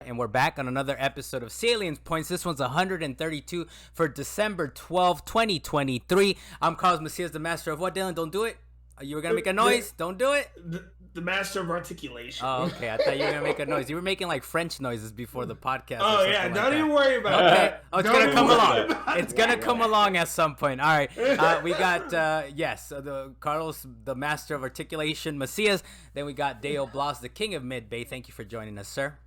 And we're back on another episode of Salient Points. This one's 132 for December 12, 2023. I'm Carlos Macias, the master of what, Dylan? Don't do it? You were going to make a noise? Don't do it? The master of articulation. Oh, okay. I thought you were going to make a noise. You were making like French noises before the podcast. Oh, yeah. Don't even worry about that. Oh, it's going to come along. It's going to come along at some point. All right. We got, the Carlos, the master of articulation, Macias. Then we got Deo Blas, the king of mid-bay. Thank you for joining us, sir.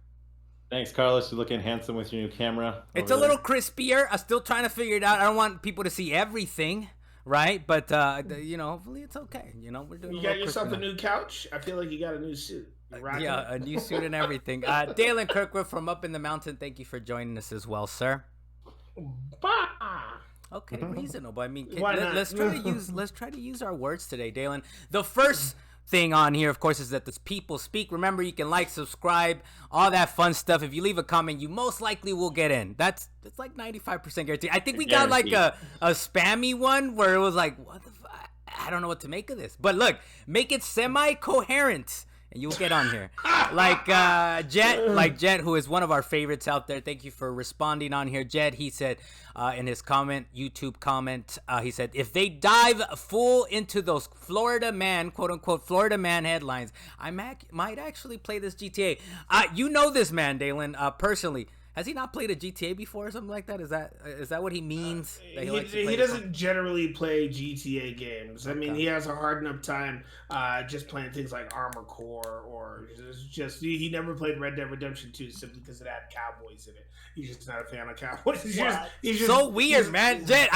Thanks, Carlos. You're looking handsome with your new camera. It's a little crispier. I'm still trying to figure it out. I don't want people to see everything, right? But, hopefully it's okay. We're doing. You got yourself a new couch? I feel like you got a new suit. Yeah, a new suit and everything. Dalan Kirkwood from Up in the Mountain, thank you for joining us as well, sir. Bah! Okay, reasonable. I mean, let's try to use our words today, Dalan. The first thing on here, of course, is that this people speak. Remember, you can like, subscribe, all that fun stuff. If you leave a comment, you most likely will get in. It's like 95% guarantee. I think we got like a spammy one where it was like, what the fuck? I don't know what to make of this. But look, make it semi-coherent and you'll get on here. Like Jet, who is one of our favorites out there. Thank you for responding on here. Jet, he said in his YouTube comment, he said, if they dive full into those Florida man, quote unquote, Florida man headlines, I might actually play this GTA. You know this man, Dalan, personally. Has he not played a GTA before or something like that? Is that what he means? He doesn't generally play GTA games. I mean, he has a hard enough time just playing things like Armored Core or just he never played Red Dead Redemption 2 simply because it had cowboys in it. He's just not a fan of cowboys. He's just so weird, man. Jet,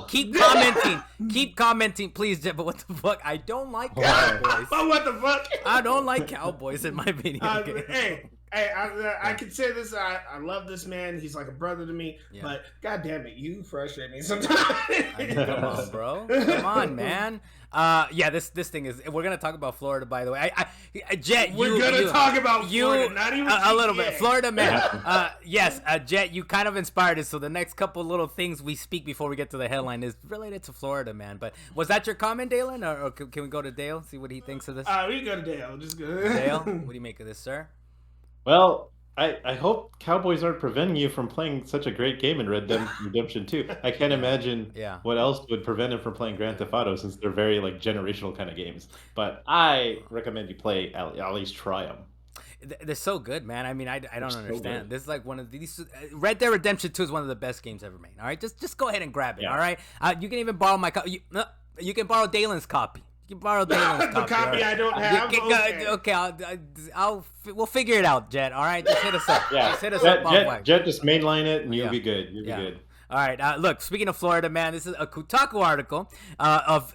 keep commenting, please, Jet. But what the fuck? I don't like cowboys. But what the fuck? I don't like cowboys in my video game. Hey, I can say this. I love this man. He's like a brother to me. Yeah. But God damn it, you frustrate me sometimes. Come on, bro. Come on, man. This thing is. We're gonna talk about Florida, by the way. Jet, we're gonna talk about Florida, not even a little bit. Florida, man. Yes, Jet, you kind of inspired us. So the next couple little things we speak before we get to the headline is related to Florida, man. But was that your comment, Dalan, or can we go to Dale, see what he thinks of this? We can go to Dale. Just go. Dale, what do you make of this, sir? Well, I hope cowboys aren't preventing you from playing such a great game in Red Dead Redemption 2. I can't imagine what else would prevent him from playing Grand Theft Auto since they're very like generational kind of games. But I recommend you play at least try them. They're so good, man. I mean, I don't understand. This is like one of these. Red Dead Redemption 2 is one of the best games ever made. All right, just go ahead and grab it. Yeah. All right, you can even borrow my copy. You can borrow Dalan's copy. You can borrow Dalan's copy. The copy I don't have. Okay, we'll figure it out, Jet. All right, just hit us up. Yeah, just hit us up. Jet, just mainline it, and you'll be good. You'll be good. All right, look, speaking of Florida, man, this is a Kotaku article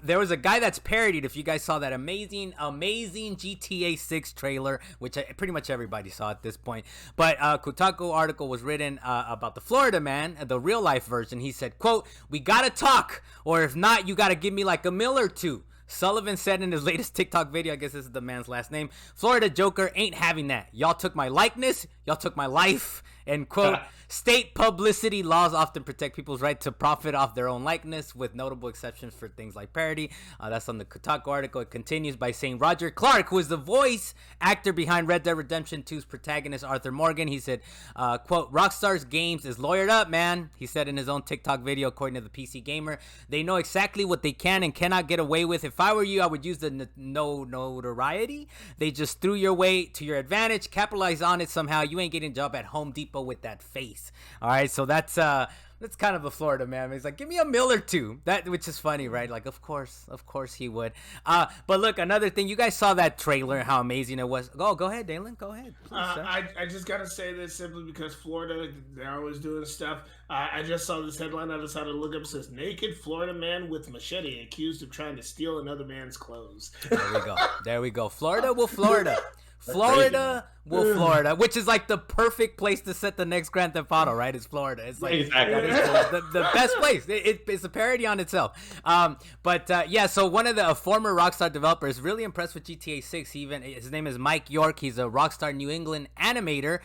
there was a guy that's parodied, if you guys saw that amazing GTA 6 trailer, which pretty much everybody saw at this point, but Kotaku article was written about the Florida man, the real life version. He said, quote, "We gotta talk, or if not, you gotta give me like a meal or two." Sullivan said in his latest TikTok video, I guess this is the man's last name, "Florida Joker ain't having that. Y'all took my likeness, y'all took my life," and quote, "State publicity laws often protect people's right to profit off their own likeness, with notable exceptions for things like parody." That's on the Kotaku article. It continues by saying Roger Clark, who is the voice actor behind Red Dead Redemption 2's protagonist Arthur Morgan, he said, quote, "Rockstar's games is lawyered up, man," he said in his own TikTok video, according to the PC Gamer. "They know exactly what they can and cannot get away with. If I were you, I would use the no notoriety they just threw your way to your advantage. Capitalize on it somehow. You ain't getting a job at Home Depot with that face." All right, so that's kind of a Florida man. He's like, give me a meal or two. Which is funny, right? Like, of course he would. But look, another thing, you guys saw that trailer, how amazing it was. Go ahead, Dalan. Go ahead. Please, I just gotta say this simply because Florida, they're always doing stuff. I just saw this headline. I decided to look up. It says, "Naked Florida man with machete accused of trying to steal another man's clothes." There we go. Florida will Florida. Florida, which is like the perfect place to set the next Grand Theft Auto, right? It's Florida. It's like the best place. It's a parody on itself. So one of the former Rockstar developers, really impressed with GTA 6. His name is Mike York. He's a Rockstar New England animator.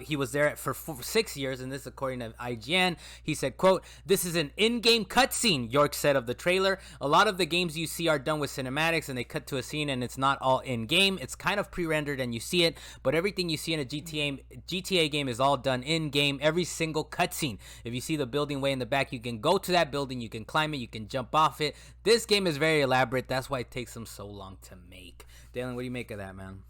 He was there for 6 years, and this according to IGN. He said, quote, "This is an in-game cutscene," York said of the trailer. "A lot of the games you see are done with cinematics, and they cut to a scene, and it's not all in-game. It's kind of pre-rendered, and you see it, but everything you see in a GTA game is all done in game. Every single cutscene. If you see the building way in the back, you can go to that building, you can climb it, you can jump off it. This game is very elaborate. That's why it takes them so long to make. Dalan, what do you make of that, man?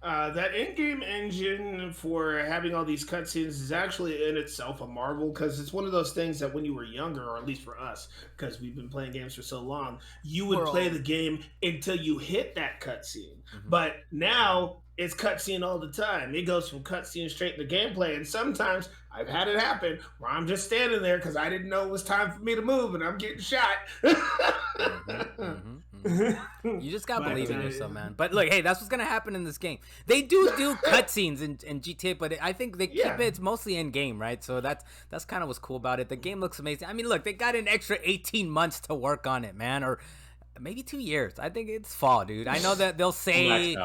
That in-game engine for having all these cutscenes is actually in itself a marvel, because it's one of those things that when you were younger, or at least for us, because we've been playing games for so long, you would play the game until you hit that cutscene. But now it's cutscene all the time. It goes from cutscene straight to gameplay, and sometimes I've had it happen where I'm just standing there because I didn't know it was time for me to move, and I'm getting shot. You just gotta believe in yourself, man. But look, hey, that's what's gonna happen in this game. They do cutscenes in GTA, but I think they keep it. It's mostly in game, right? So that's kind of what's cool about it. The game looks amazing. I mean, look, they got an extra 18 months to work on it, man, or maybe 2 years. I think it's fall, dude. I know that they'll say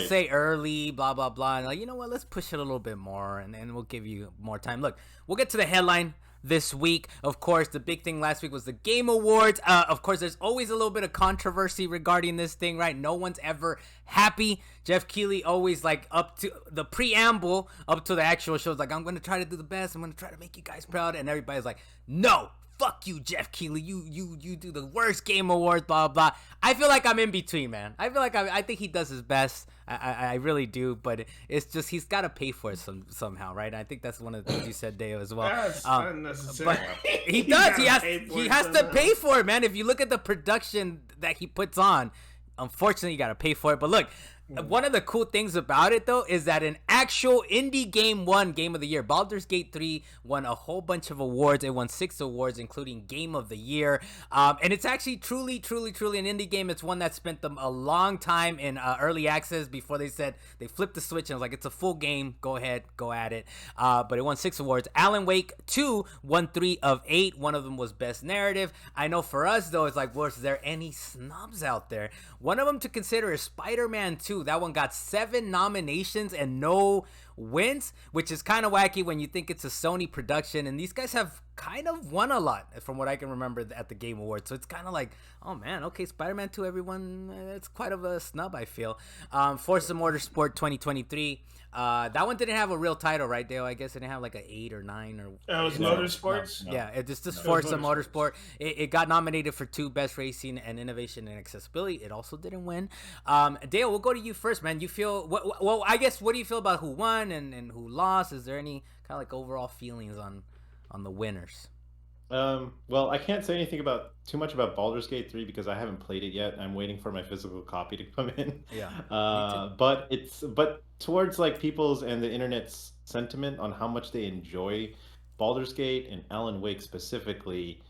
say early, blah blah blah, and like, you know what? Let's push it a little bit more, and we'll give you more time. Look, we'll get to the headline this week. Of course, the big thing last week was the Game Awards. Of course, there's always a little bit of controversy regarding this thing, right? No one's ever happy. Jeff Keighley always, like, up to the preamble, up to the actual show, is like, I'm going to try to do the best. I'm going to try to make you guys proud. And everybody's like, no, fuck you, Jeff Keighley. You do the worst Game Awards, blah, blah, blah. I feel like I'm in between, man. I feel like I think he does his best. I really do, but it's just he's got to pay for it somehow, right? And I think that's one of the things you said, Deo, as well. That's unnecessary. But he does. He has to pay for it, man. If you look at the production that he puts on, unfortunately, you got to pay for it. But look, one of the cool things about it, though, is that an actual indie game won Game of the Year. Baldur's Gate 3 won a whole bunch of awards. It won 6 awards, including Game of the Year. And it's actually truly an indie game. It's one that spent them a long time in early access before they said they flipped the switch and was like, it's a full game. Go ahead, go at it. But it won 6 awards. Alan Wake 2 won 3 of 8. One of them was Best Narrative. I know for us, though, it's like, was there any snubs out there? One of them to consider is Spider-Man 2. That one got 7 nominations and no wins, which is kind of wacky when you think it's a Sony production. And these guys have kind of won a lot from what I can remember at the Game Awards. So it's kind of like, oh man, okay, Spider-Man 2, everyone, it's quite of a snub, I feel. Forza Motorsport 2023. That one didn't have a real title, right, Dale? I guess it didn't have like an 8 or 9 or. It was Motorsports. No. Yeah, it's just Forza Motorsport. It got nominated for 2 Best Racing and Innovation and Accessibility. It also didn't win. Dale, we'll go to you first, man. You feel well? I guess what do you feel about who won and who lost? Is there any kind of like overall feelings on the winners? Well, I can't say anything too much about Baldur's Gate 3 because I haven't played it yet. I'm waiting for my physical copy to come in. Yeah. But towards like people's and the internet's sentiment on how much they enjoy Baldur's Gate and Alan Wake specifically,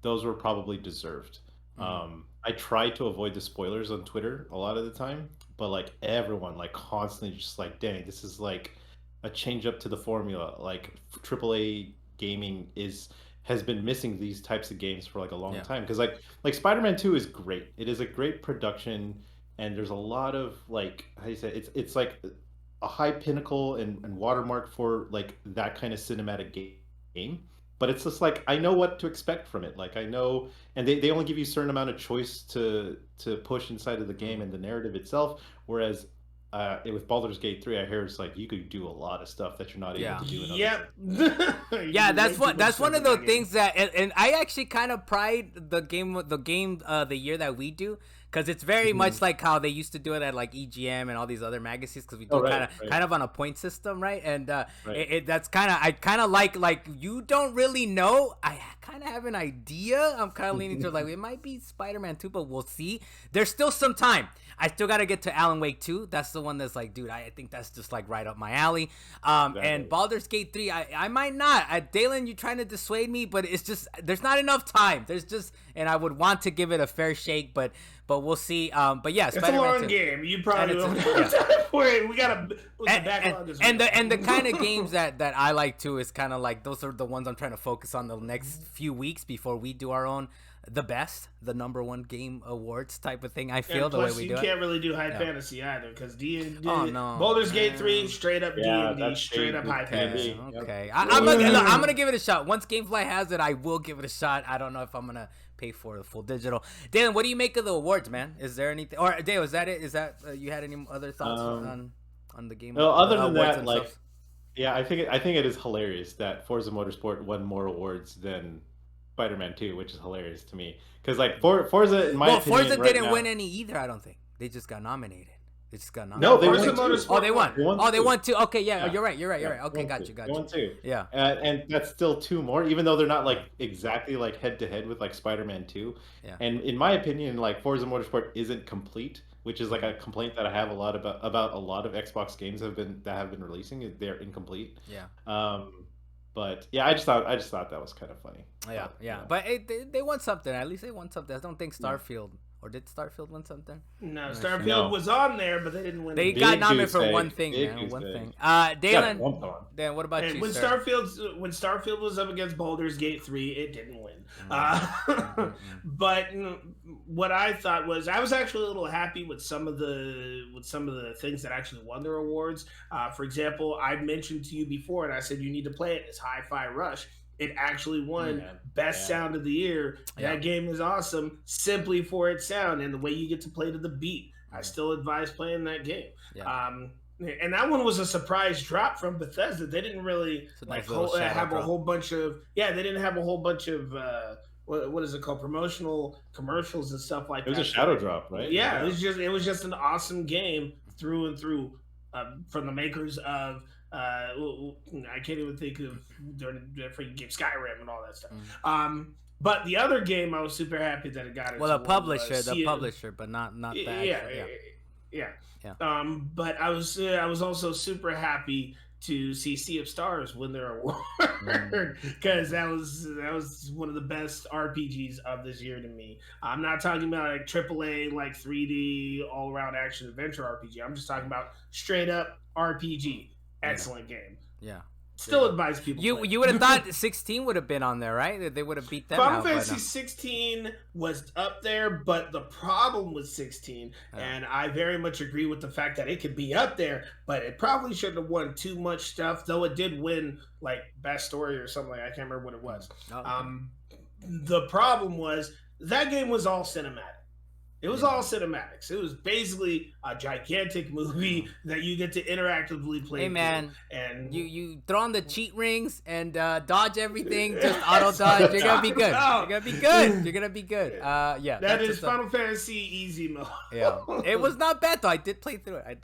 those were probably deserved. I try to avoid the spoilers on Twitter a lot of the time, but like everyone like constantly just like, dang, this is like a change up to the formula. Like AAA gaming has been missing these types of games for like a long time, because like Spider-Man 2 is great. It is a great production, and there's a lot of like, how do you say it? It's like a high pinnacle and watermark for like that kind of cinematic game. But it's just like, I know what to expect from it. Like I know, and they only give you a certain amount of choice to push inside of the game and the narrative itself. Whereas with Baldur's Gate 3, I hear it's like you could do a lot of stuff that you're not able to do in other games. Yeah, that's one of the things that, and I actually kind of pride the game the year that we do, because it's very much like how they used to do it at like EGM and all these other magazines, because we do kind of on a point system, right? And that's I kind of like you don't really know. I kind of have an idea. I'm kind of leaning to like it might be Spider-Man 2, but we'll see. There's still some time. I still got to get to Alan Wake 2. That's the one that's like, dude, I think that's just like right up my alley. And Baldur's Gate 3, I might not. Dalan, you're trying to dissuade me, but it's just, there's not enough time. And I would want to give it a fair shake, but we'll see. But yeah, it's Spider-Man a long 2. Game. You probably don't have time for it. We got to backlog as well. And the kind of games that I like too is kind of like, those are the ones I'm trying to focus on the next few weeks before we do our own. The number one game awards type of thing. I feel the way we do it. You can't really do high fantasy either, because Baldur's Gate 3 straight up D&D, straight up high fantasy. Okay, I'm gonna give it a shot. Once GameFly has it, I will give it a shot. I don't know if I'm gonna pay for the full digital. Dalan, what do you make of the awards, man? Is there anything? Or Dale, is that it? Is that you had any other thoughts on on the game. No, other than awards that, like, themselves? yeah, I think it is hilarious that Forza Motorsport won more awards than Spider-Man 2, which is hilarious to me. Because like Forza, in my opinion, Forza right didn't now, win any either. I don't think they just got nominated. They just got no, nominated. they Forza won two. Motorsport. They won. They two. won two. Okay, yeah, Yeah. you're right. Yeah, Okay, got you. They won two. Yeah. And that's still two more, even though they're not like exactly like head to head with like Spider-Man 2. Yeah. And in my opinion, like Forza Motorsport isn't complete, which is like a complaint that I have a lot about a lot of Xbox games have been releasing. Is they're incomplete. Yeah. But yeah, I just thought that was kind of funny. Yeah. But they won something. At least they won something. I don't think Starfield. Or did Starfield win something? No, Starfield was on there, but they didn't win. They got nominated for one thing, man. One thing. Dalan, Dan, what about you, when sir? Starfield was up against Baldur's Gate 3, it didn't win. But what I thought was, I was actually a little happy with some of the things that actually won their awards. For example, I mentioned to you before, and I said you need to play it. It's Hi-Fi Rush. It actually won Best Sound of the Year. That game is awesome simply for its sound and the way you get to play to the beat. I still advise playing that game. And that one was a surprise drop from Bethesda. They didn't really have a whole bunch of they didn't have a whole bunch of what is it called, promotional commercials and stuff like that. It was a shadow drop, right? Yeah, it was just an awesome game through and through from the makers of I can't even think of the freaking game Skyrim and all that stuff. But the other game I was super happy that it got it. Well, the publisher, but not that. Yeah. But I was also super happy to see Sea of Stars win their award because that was one of the best RPGs of this year to me. I'm not talking about like AAA, like 3D all around action adventure RPG. I'm just talking about straight up RPG. Excellent game. Yeah. Still advise people. You would have thought 16 would have been on there, right? They would have beat them Final out. Fantasy 16 was up there, but the problem with 16, and I very much agree with the fact that it could be up there, but it probably shouldn't have won too much stuff, though it did win like best story or something. I can't remember what it was. The problem was that game was all cinematic. It was all cinematics. It was basically a gigantic movie that you get to interactively play. Hey man, and you throw on the cheat rings and dodge everything, just auto dodge. You're gonna be good. You're gonna be good. Yeah. That is Final Fantasy easy mode. Yeah, it was not bad though. I did play through it.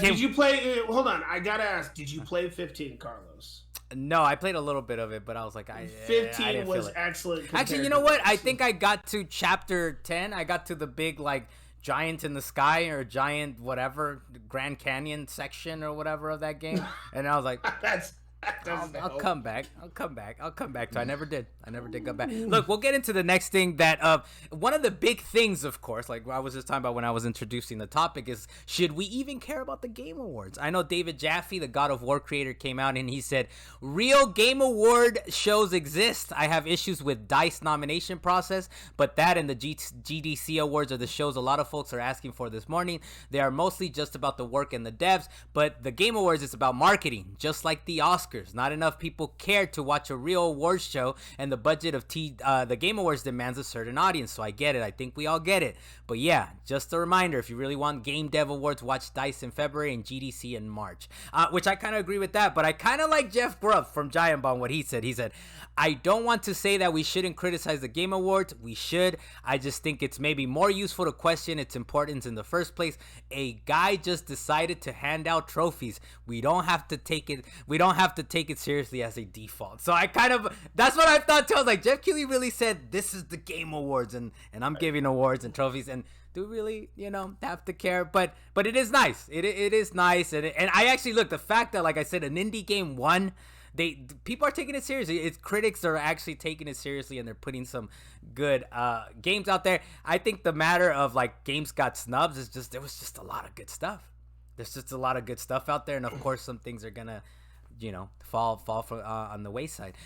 Did you play? Hold on, I gotta ask. Did you play 15, Carlos? No, I played a little bit of it, but I was like, 15 was excellent. Actually, you know what? I think I got to chapter 10. I got to the big like giant in the sky or giant whatever Grand Canyon section or whatever of that game, and I was like, I'll come back. I never did go back. Look, we'll get into the next thing that one of the big things, of course, like I was just talking about when I was introducing the topic, is should we even care about the Game Awards? I know David Jaffe, the God of War creator, came out and he said, real Game Award shows exist. I have issues with DICE nomination process, but that and the GDC Awards are the shows a lot of folks are asking for this morning. They are mostly just about the work and the devs, but the Game Awards is about marketing, just like the Oscars. Not enough people care to watch a real awards show, and the budget of the Game Awards demands a certain audience, so I get it. I think we all get it. But yeah, just a reminder, if you really want Game Dev Awards, watch DICE in February and GDC in March. Which I kind of agree with that, but I kind of like Jeff Grubb from Giant Bomb, what he said. He said, I don't want to say that we shouldn't criticize the Game Awards. We should. I just think it's maybe more useful to question its importance in the first place. A guy just decided to hand out trophies. We don't have to take it seriously as a default. So I that's what I thought too. I was like, Jeff Keighley really said this is the Game Awards and I'm giving awards and trophies, and do we really, have to care? But it is nice. It is nice, and I actually look, the fact that, like I said, an indie game won. People are taking it seriously. Its critics are actually taking it seriously, and they're putting some good games out there. I think the matter of like games got snubs is just there was just a lot of good stuff. There's just a lot of good stuff out there, and of course some things are gonna fall from on the wayside.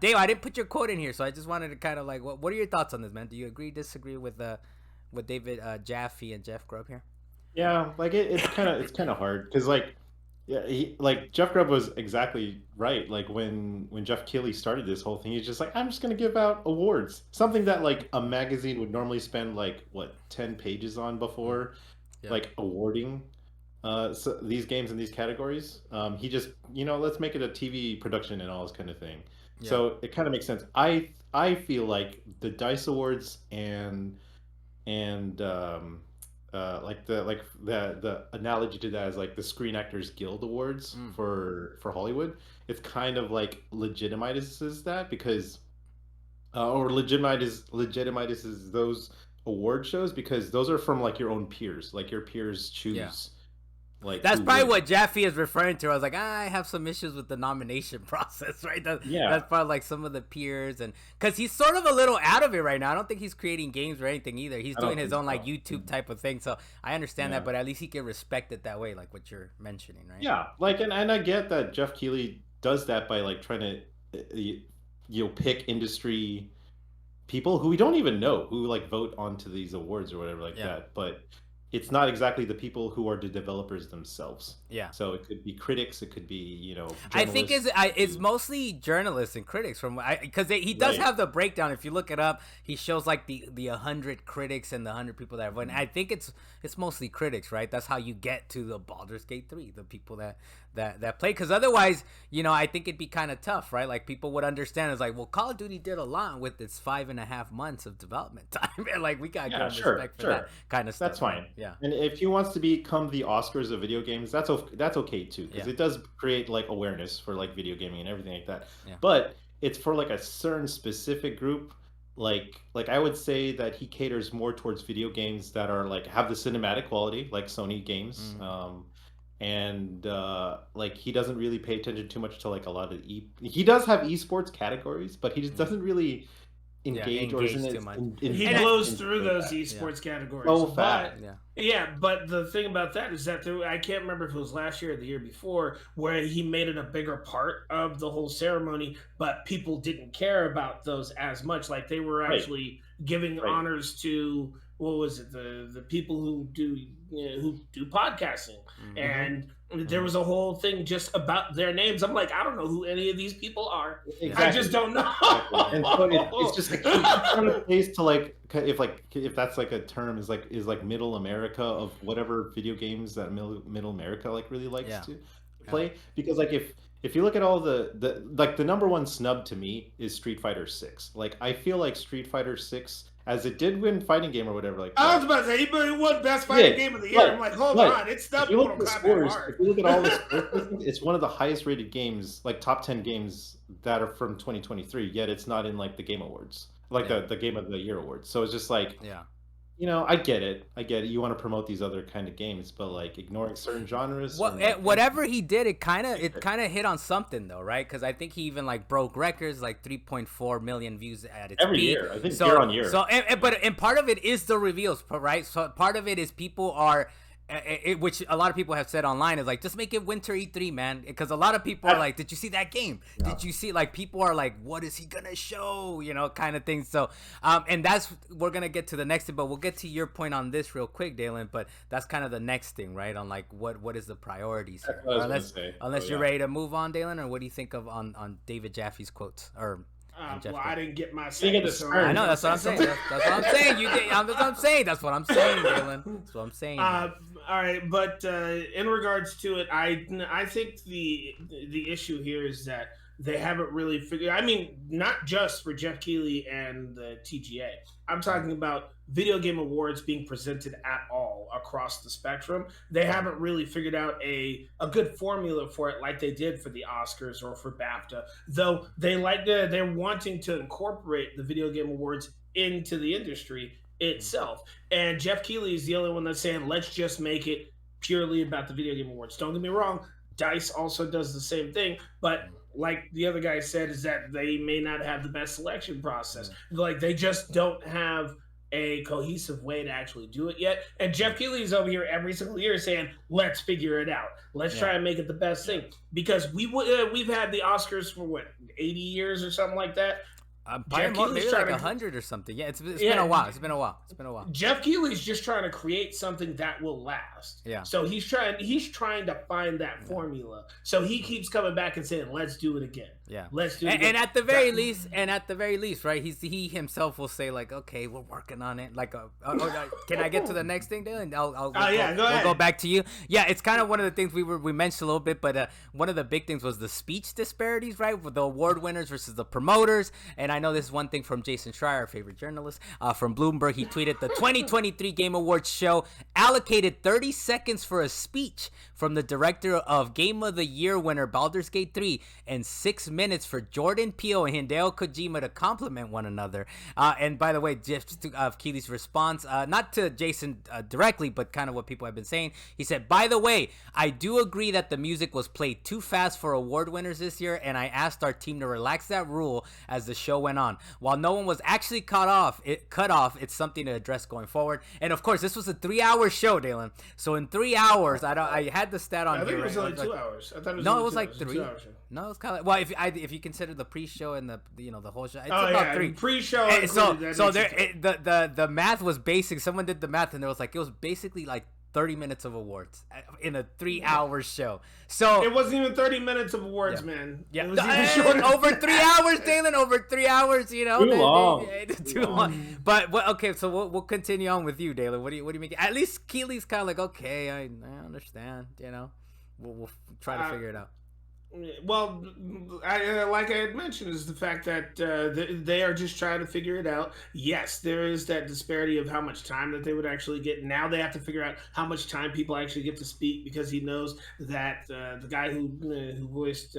Dave, I didn't put your quote in here, so I just wanted to kind of like, what are your thoughts on this, man? Do you agree, disagree with David Jaffe and Jeff Grubb here? Yeah, like it's kind of hard because Jeff Grubb was exactly right. Like when Jeff Keighley started this whole thing, he's just like, I'm just gonna give out awards, something that like a magazine would normally spend like 10 pages on before, like awarding. so these games in these categories. He just, let's make it a TV production and all this kind of thing. Yeah. So it kind of makes sense. I feel like the Dice Awards and like the analogy to that is like the Screen Actors Guild Awards for Hollywood. It's kind of like legitimizes that because or legitimizes those award shows because those are from like your own peers. Like your peers choose. Yeah. Like that's probably what Jaffe is referring to. I was like, I have some issues with the nomination process, right? That's probably like some of the peers, and because he's sort of a little out of it right now. I don't think he's creating games or anything either. He's doing his own like YouTube type of thing. So I understand that, but at least he can respect it that way, like what you're mentioning, right? Yeah, like and I get that Jeff Keighley does that by like trying to pick industry people who we don't even know who like vote onto these awards or whatever like that, but it's not exactly the people who are the developers themselves. Yeah. So it could be critics. It could be, I think it's mostly journalists and critics because he does have the breakdown. If you look it up, he shows like the 100 critics and the 100 people that have won. I think it's mostly critics, right? That's how you get to the Baldur's Gate 3, the people that play. Because otherwise, I think it'd be kind of tough, right? Like people would understand. It's like, well, Call of Duty did a lot with its 5.5 months of development time. And like we got to respect for that kind of stuff. That's fine. Right? Yeah. And if he wants to become the Oscars of video games, that's okay too, because it does create like awareness for like video gaming and everything like that. Yeah. But it's for like a certain specific group. Like I would say that he caters more towards video games that are like have the cinematic quality, like Sony games. And like he doesn't really pay attention too much to like a lot of he does have esports categories, but he just doesn't really engage or isn't too much. He blows through those esports categories. Oh, fat. But the thing about that is that I can't remember if it was last year or the year before where he made it a bigger part of the whole ceremony, but people didn't care about those as much. Like they were actually giving honors to what was it, the people who do podcasting, and there was a whole thing just about their names. I'm like, I don't know who any of these people are. Exactly. I just don't know. And so it's just like kind of place to like if that's like a term is like middle America of whatever video games that middle America like really likes to play, because like if you look at all the like the number one snub to me is Street Fighter 6. Like I feel like Street Fighter 6, as it did win fighting game or whatever. Like I was about to say, he won best fighting game of the year. I'm like, hold on, it's stuff. If you look at all the scores, it's one of the highest rated games, like top 10 games that are from 2023. Yet it's not in like the Game Awards, like the Game of the Year awards. So it's just like, I get it. You want to promote these other kind of games, but like ignoring certain genres. Whatever he did, it kind of hit on something though, right? Because I think he even like broke records, like 3.4 million views at its every peak. year. I think year on year. So, but part of it is the reveals, right? So part of it is people are. Which a lot of people have said online is like, just make it Winter E3, man, because a lot of people are like, did you see that game? Did you see, like, people are like, what is he gonna show, kind of thing. So and we're gonna get to the next thing, but we'll get to your point on this real quick, Dalan. But that's kind of the next thing, right, on like what is the priorities here, unless you're ready to move on, Dalan, or what do you think of on David Jaffe's quotes or I didn't get my second. I know, that's what I'm saying. That's what I'm saying. That's what I'm saying. That's what I'm saying, Dalan. That's what I'm saying. All right, but in regards to it, I think the issue here is that they haven't really figured. I mean, not just for Jeff Keighley and the TGA. I'm talking about video game awards being presented at all across the spectrum. They haven't really figured out a good formula for it like they did for the Oscars or for BAFTA. Though they're wanting to incorporate the video game awards into the industry itself. And Jeff Keighley is the only one that's saying, let's just make it purely about the video game awards. Don't get me wrong, DICE also does the same thing, but like the other guy said, is that they may not have the best selection process. Like they just don't have a cohesive way to actually do it yet. And Jeff Keighley's over here every single year saying, let's figure it out. Let's try and make it the best thing. Because we've had the Oscars for 80 years or something like that. Maybe like 100 or something. Yeah, it's been a while. It's been a while. Jeff Keighley's just trying to create something that will last. Yeah. So he's trying to find that formula. So he keeps coming back and saying, "Let's do it again. Yeah. Let's do it. And at the very least, right? He himself will say like, okay, we're working on it. Like, can I get to the next thing, Dylan? Go ahead. We'll go back to you. Yeah, it's kind of one of the things we mentioned a little bit, but one of the big things was the speech disparities, right? With the award winners versus the promoters. And I know this is one thing from Jason Schreier, our favorite journalist, from Bloomberg. He tweeted the 2023 Game Awards show allocated 30 seconds for a speech from the director of Game of the Year winner Baldur's Gate 3 and 6 minutes for Jordan Peele and Hideo Kojima to compliment one another. And by the way, just to Keely's response, not to Jason directly, but kind of what people have been saying. He said, by the way, I do agree that the music was played too fast for award winners this year, and I asked our team to relax that rule as the show went on. While no one was actually cut off, it's something to address going forward. And of course, this was a 3-hour show, Dalan. So in 3 hours, I had the stat on here. I think it was only 2 hours. I thought it was it was like 3. No, it's kind of well. If you consider the pre-show and the whole show, it's about about 3. Pre-show. And so there the math was basic. Someone did the math and it was basically like 30 minutes of awards in a 3-hour show. So it wasn't even 30 minutes of awards, man. Yeah, it was even shorter. Over 3 hours, Dalan. Over 3 hours. Too long. Too long. But okay, so we'll continue on with you, Dalan. What do you make? At least Keely's kind of like, okay, I understand. We'll try to figure it out. Well, like I had mentioned, is the fact that they are just trying to figure it out. Yes, there is that disparity of how much time that they would actually get. Now they have to figure out how much time people actually get to speak, because he knows that the guy who voiced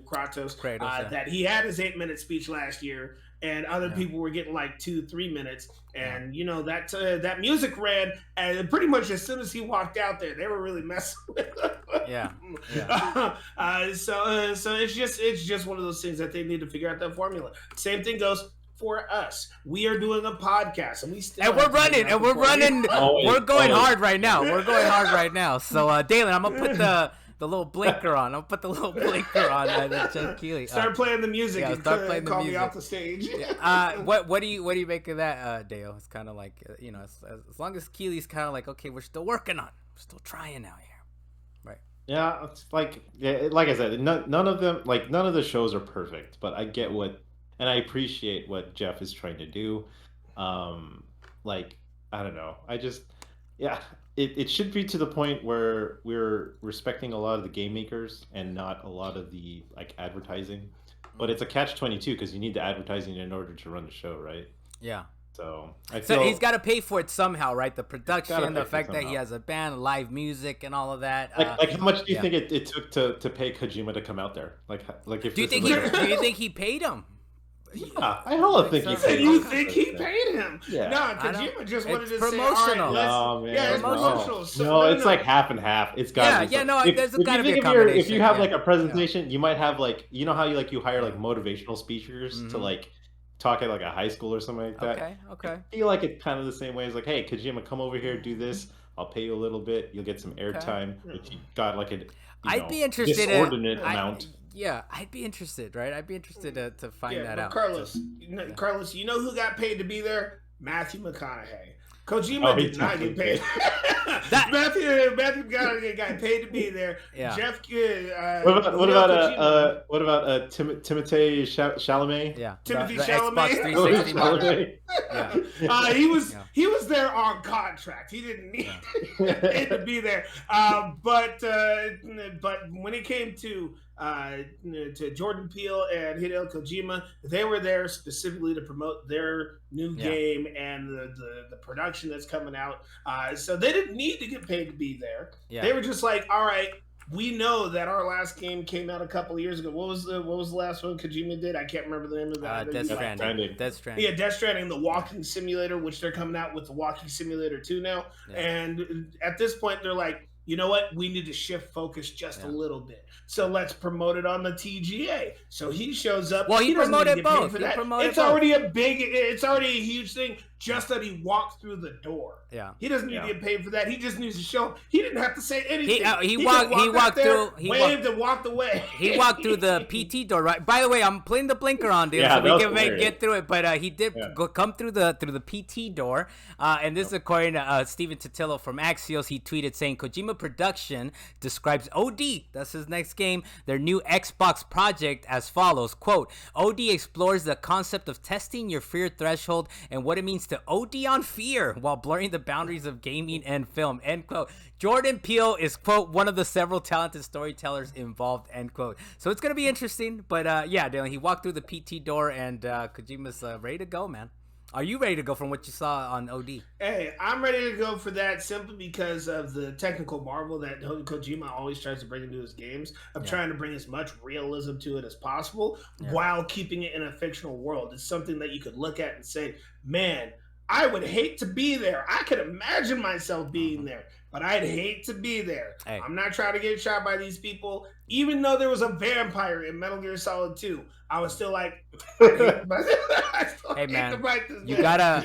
Kratos, that he had his 8-minute speech last year, and other people were getting like 2-3 minutes. And that music ran, and pretty much as soon as he walked out there, they were really messing with him. So it's just one of those things that they need to figure out that formula. Same thing goes for us. We are doing a podcast, and we're running. We're going hard right now. So, Dalan, I'm gonna put the little blinker on. I'll put the little blinker on. Start playing the music. Yeah, start playing the music. Call me off the stage. What do you make of that, Deo? It's kind of like as long as Keely's kind of like, okay, we're still working on it. We're still trying out here, right? Yeah, it's like I said, none of them, like none of the shows are perfect, but I get and I appreciate what Jeff is trying to do. Like I don't know, It should be to the point where we're respecting a lot of the game makers and not a lot of the like advertising. But it's a catch-22 because you need the advertising in order to run the show, right? Yeah. So he's got to pay for it somehow, right? The production, the fact that he has a band, live music, and all of that. Like how much do you think it took to pay Kojima to come out there? Like if do you think he paid him? Yeah, I don't think he paid him. You think he paid him? Yeah. No, Kojima just wanted to promotional. say, all right, it's promotional. So, it's like half and half. It's got there's got to be a combination. If you have like a presentation, you might have like, how you hire like motivational speakers to like talk at like a high school or something like that. Okay. I feel like it's kind of the same way. It's like, hey, Kojima, come over here, do this. I'll pay you a little bit. You'll get some airtime. If you got like I'd be interested disordinate amount. Yeah, I'd be interested, right? I'd be interested to find that out. Carlos, you know who got paid to be there? Matthew McConaughey. Kojima did not get paid. Matthew McConaughey got paid to be there. Yeah. Jeff. What about Timothée Chalamet? Yeah. Timothy the Chalamet. Xbox 360 yeah. He was there on contract. He didn't need to be there. But when it came to Jordan Peele and Hideo Kojima, they were there specifically to promote their new game and the production that's coming out. So they didn't need to get paid to be there. Yeah. They were just like, all right, we know that our last game came out a couple of years ago. What was the last one Kojima did? I can't remember the name of that. Death Stranding. Yeah, Death Stranding, the walking simulator, which they're coming out with the walking simulator 2 now. Yeah. And at this point, they're like, you know what? We need to shift focus just a little bit. So let's promote it on the TGA. So he shows up. Well, he promoted both. It's already a huge thing just that he walked through the door. Yeah. He doesn't need to get paid for that. He just needs to show up. He didn't have to say anything. He walked through. He waved and walked away. He walked through the PT door. Right. By the way, I'm putting the blinker on, dude, so we can get through it. But he did come through the PT door. And this is according to Steven Totillo from Axios. He tweeted saying Kojima Kojima Production describes OD, that's his next game, their new Xbox project as follows, quote, OD explores the concept of testing your fear threshold and what it means to OD on fear while blurring the boundaries of gaming and film, end quote. Jordan Peele is, quote, one of the several talented storytellers involved, end quote. So it's going to be interesting, but yeah, Dalan, he walked through the PT door and Kojima's ready to go, man. Are you ready to go from what you saw on OD? Hey, I'm ready to go for that simply because of the technical marvel that Kojima always tries to bring into his games. I'm trying to bring as much realism to it as possible while keeping it in a fictional world. It's something that you could look at and say, man, I would hate to be there. I could imagine myself being there, but I'd hate to be there. Hey. I'm not trying to get shot by these people. Even though there was a vampire in Metal Gear Solid 2, I was still like, hey man, you're gonna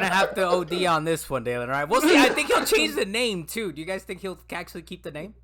have to OD on this one, Dalan. All right, we'll see. I think he'll change the name too. Do you guys think he'll actually keep the name?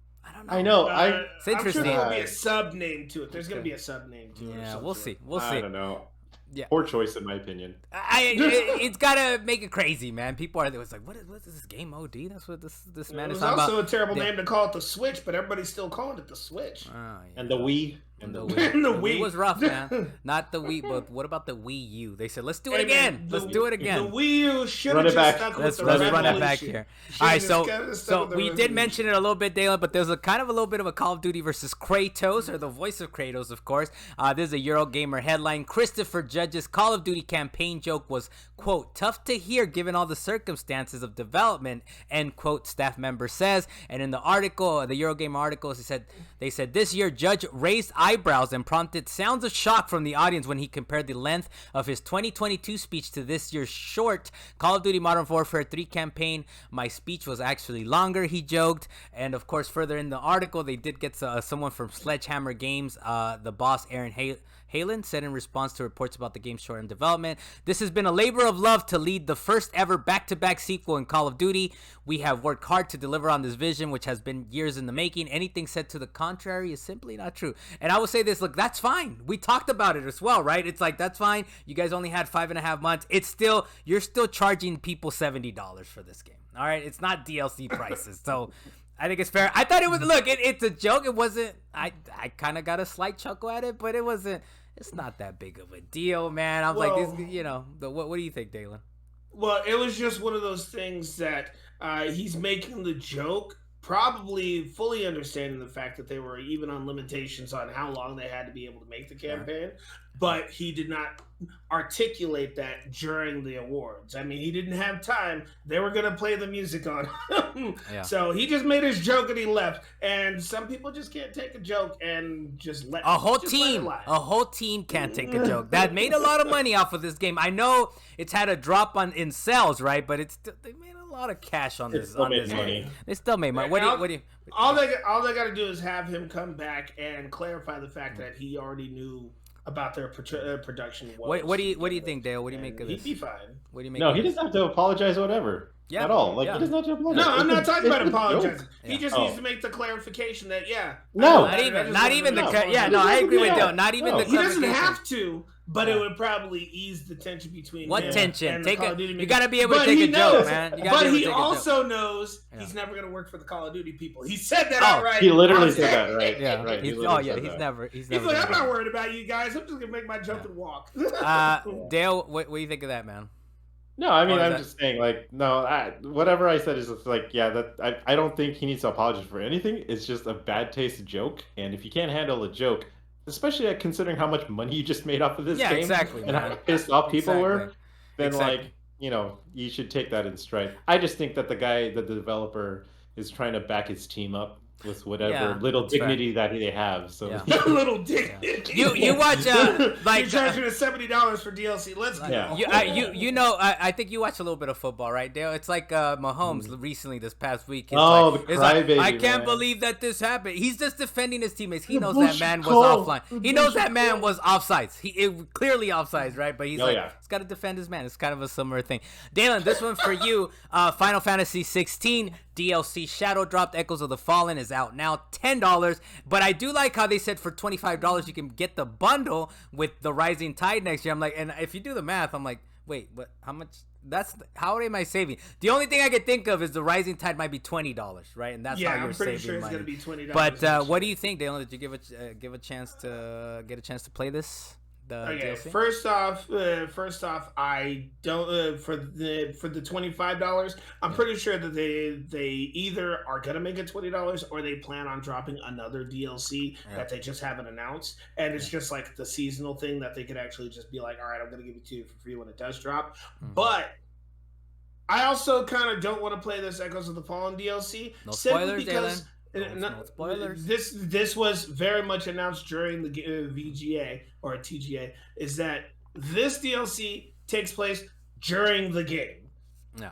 I know. It's interesting. I'm sure there'll be a sub name to it. There's gonna be a sub name to it. Yeah, we'll see. I don't know. Yeah. Poor choice, in my opinion. It's gotta make it crazy, man. People are like, what is this game OD? That's what this man is talking about. It's also a terrible name to call it the Switch, but everybody's still calling it the Switch. And the Wii. And the Wii was rough, man. Not the Wii, but what about the Wii U? They said, let's do it again. Let's do it again. The Wii U should have just stuck with the Let's run it back here. All right, so we did mention it a little bit, Dalan, but there's a kind of a little bit of a Call of Duty versus Kratos, or the voice of Kratos, of course. This is a Eurogamer headline. Christopher Judge's Call of Duty campaign joke was, quote, tough to hear given all the circumstances of development, end quote, staff member says. And in the article, the Eurogamer article, they said this year Judge raised eyebrows and prompted sounds of shock from the audience when he compared the length of his 2022 speech to this year's short Call of Duty Modern Warfare 3 campaign. My speech was actually longer, he joked. And of course, further in the article, they did get someone from Sledgehammer Games, the boss Aaron Halen, said in response to reports about the game's short in development, this has been a labor of love to lead the first ever back-to-back sequel in Call of Duty. We have worked hard to deliver on this vision, which has been years in the making. Anything said to the contrary is simply not true. And I will say this, look, that's fine. We talked about it as well, right? It's like, that's fine. You guys only had 5.5 months. You're still charging people $70 for this game. All right? It's not DLC prices. So I think it's fair. I thought it was, look, it's a joke. It wasn't, I kind of got a slight chuckle at it, but it's not that big of a deal, man. I'm like, this, what do you think, Dalan? Well, it was just one of those things that he's making the joke, probably fully understanding the fact that they were even on limitations on how long they had to be able to make the campaign, but he did not articulate that during the awards. I mean, he didn't have time. They were going to play the music on him. So he just made his joke and he left. And some people just can't take a joke and just let a whole team can't take a joke. That made a lot of money off of this game. I know it's had a drop in sales, right? But they made a lot of cash on this. Money. They still made money. All they got to do is have him come back and clarify the fact that he already knew about their production. What do you think, Dale? What do you make of this? He'd be fine. What do you make? No, he doesn't have to apologize or whatever. At all. He doesn't have to apologize. No, I'm not talking about apologizing. He just needs to make the clarification that not even the I agree with Dale. Not even the he doesn't have to. But it would probably ease the tension between what him tension? And the Call of Duty you got to be able to take a joke, man. But he also knows he's never going to work for the Call of Duty people. He said that outright. He literally said that, right? Yeah, right. He's never. He's like, I'm not worried about you guys. I'm just going to make my jump and walk. Dale, what do you think of that, man? No, I mean, I'm just saying, whatever I said is just I don't think he needs to apologize for anything. It's just a bad taste joke. And if you can't handle a joke, especially considering how much money you just made off of this game, exactly, and how pissed off people were, then you should take that in stride. I just think that the developer is trying to back his team up with whatever little dignity that they have. So little dignity. You watch you're charging us $70 for DLC. Let's go. I think you watch a little bit of football, right, Dale? It's like Mahomes recently this past week. The crybaby. I can't believe that this happened. He's just defending his teammates. He knows that man was offline. He knows that man was offsides. Clearly offsides, right? But he's he's got to defend his man. It's kind of a similar thing. Dalan, this one for you. Final Fantasy 16 DLC Shadow dropped. Echoes of the Fallen is out now, $10. But I do like how they said for $25 you can get the bundle with the Rising Tide next year. I'm like, and if you do the math, I'm like, wait, what? How much? how am I saving? The only thing I could think of is the Rising Tide might be $20, right? And that's how you're saving sure it's money. Gonna be $20. But what do you think, Dalen? Did you give a chance to play this? DLC? First off, I don't for the $25. I'm pretty sure that they either are gonna make it $20 or they plan on dropping another DLC that they just haven't announced, and it's just like the seasonal thing that they could actually just be like, all right, I'm gonna give it to you for free when it does drop. But I also kind of don't want to play this Echoes of the Fallen DLC. No spoilers, because no spoilers. This was very much announced during the VGA or TGA. Is that this DLC takes place during the game,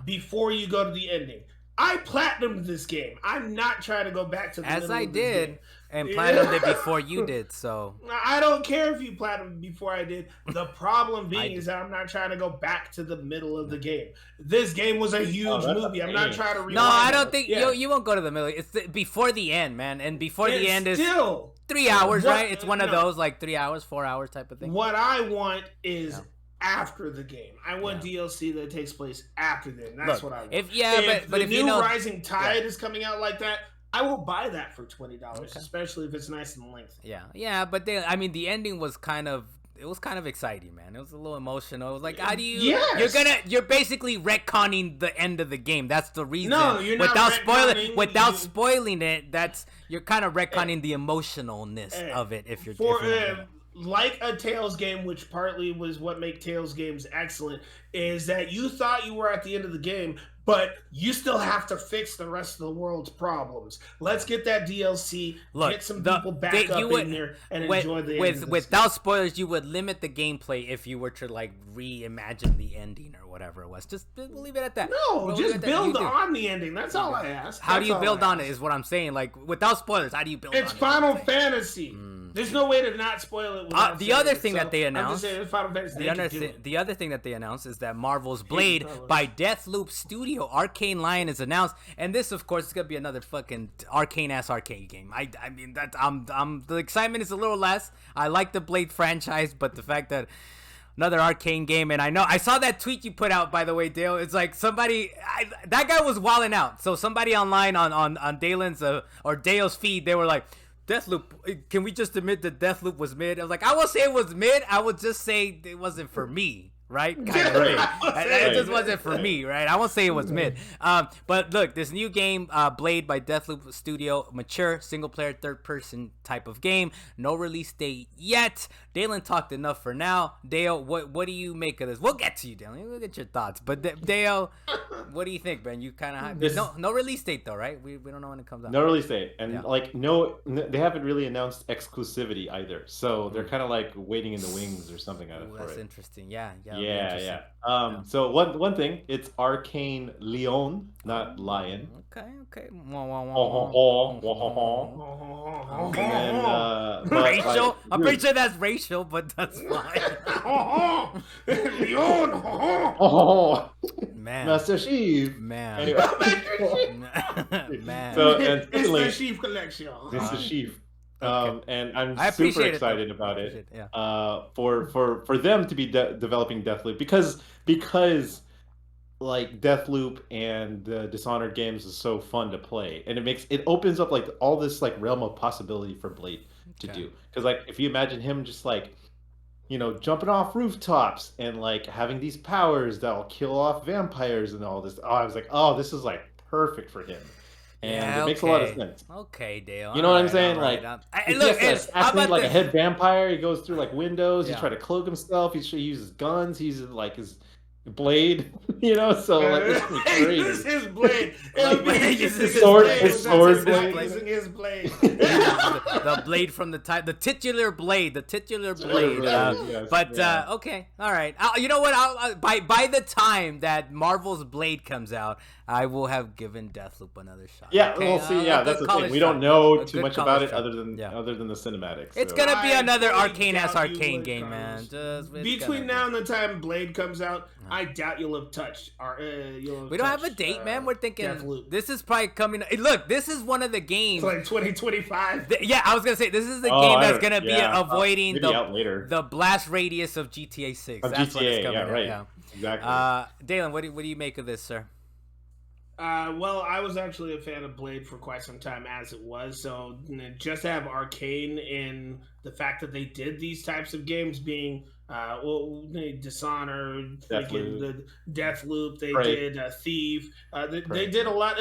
before you go to the ending. I platinumed this game. I'm not trying to go back to the as middle I of this did, game. and platinumed it before you did. So I don't care if you platinumed before I did. The problem being is that I'm not trying to go back to the middle of the game. This game was a huge movie. I'm not trying to rewind. No, I don't think you won't go to the middle. It's before the end, man. And before the end is still 3 hours, right? It's one of those like 3 hours, 4 hours type of thing. What I want is after the game. I want DLC that takes place after then. That's what I want. If the new Rising Tide is coming out like that, I will buy that for $20, especially if it's nice and lengthy. Yeah, but the ending was kind of exciting, man. It was a little emotional. It was like, how do you? You're basically retconning the end of the game. That's the reason. No, you're not without spoiling it. You're kind of retconning the emotionalness of it. If you're like a Tales game, which partly was what make Tales games excellent, is that you thought you were at the end of the game, but you still have to fix the rest of the world's problems. Let's get that DLC, get some people back up in there, and enjoy the end. Without spoilers, you would limit the gameplay if you were to like reimagine the ending or whatever it was. Just leave it at that. No, just build on the ending. That's all I ask. How do you build on it is what I'm saying. Like, without spoilers, how do you build on it? It's Final Fantasy. There's no way to not spoil it. The other thing that they announced, the other thing that they announced is that Marvel's Blade by Deathloop Studio, Arkane Lyon is announced, and this, of course, is gonna be another fucking Arkane-ass arcade game. I mean that the excitement is a little less. I like the Blade franchise, but the fact that another Arkane game, and I saw that tweet you put out, by the way, Dale. It's like that guy was wilding out. So somebody online on Dalan's or Dale's feed, they were like, Deathloop, can we just admit that Deathloop was mid? I was like, I won't say it was mid. I would just say it wasn't for me. Right? Kind of it just wasn't for me, right? I won't say it was mid. But look, this new game, Blade by Deathloop Studio, mature, single-player, third-person type of game. No release date yet. Dalen talked enough for now. Dale, what do you make of this? We'll get to you, Dalen. We'll get your thoughts. But Dale, what do you think, man? You kind of no release date though, right? We don't know when it comes out. No release date, and they haven't really announced exclusivity either. So they're kind of like waiting in the wings or something. That's interesting. Yeah. So one thing, it's Arkane Lyon, not Lyon. Okay. Racial? I'm pretty sure that's racial, but that's fine. Lyon. Man. Master Chief. Man. Anyway. Man. So and it's the Chief collection. It's the Chief. And I'm I super excited about it. For them to be developing Deathloop because like Deathloop and the Dishonored games is so fun to play, and it opens up like all this like realm of possibility for Blade to do. Because like if you imagine him just like jumping off rooftops and like having these powers that'll kill off vampires and all this, I was like, oh, this is like perfect for him. And it makes a lot of sense. Okay, Dale. You know what I'm saying? Like, look, how about like a head vampire? He goes through like windows. He tries to cloak himself. He uses guns. He uses like his blade. So like this is crazy. He uses his blade. His sword blade. Using his blade. The blade from the titular blade. Yes, but okay, all right. You know what? By the time that Marvel's Blade comes out, I will have given Deathloop another shot. Yeah, okay? we'll see. That's the thing. We don't know too much about it other than the cinematics. It's gonna be another Arkane-ass arcane game, man. Between now and the time Blade comes out, I doubt you'll have touched. We don't have a date, man. We're thinking Deathloop. This is probably coming. Hey, look, this is one of the games. It's like 2025. I was gonna say this is the game that's gonna be avoiding the blast radius of GTA 6. That's GTA, when it's coming out. Exactly. Dalan, what do you make of this, sir? Well, I was actually a fan of Blade for quite some time as it was. So just to have Arkane in the fact that they did these types of games, being Dishonored, the Deathloop, they did Thief. They did a lot.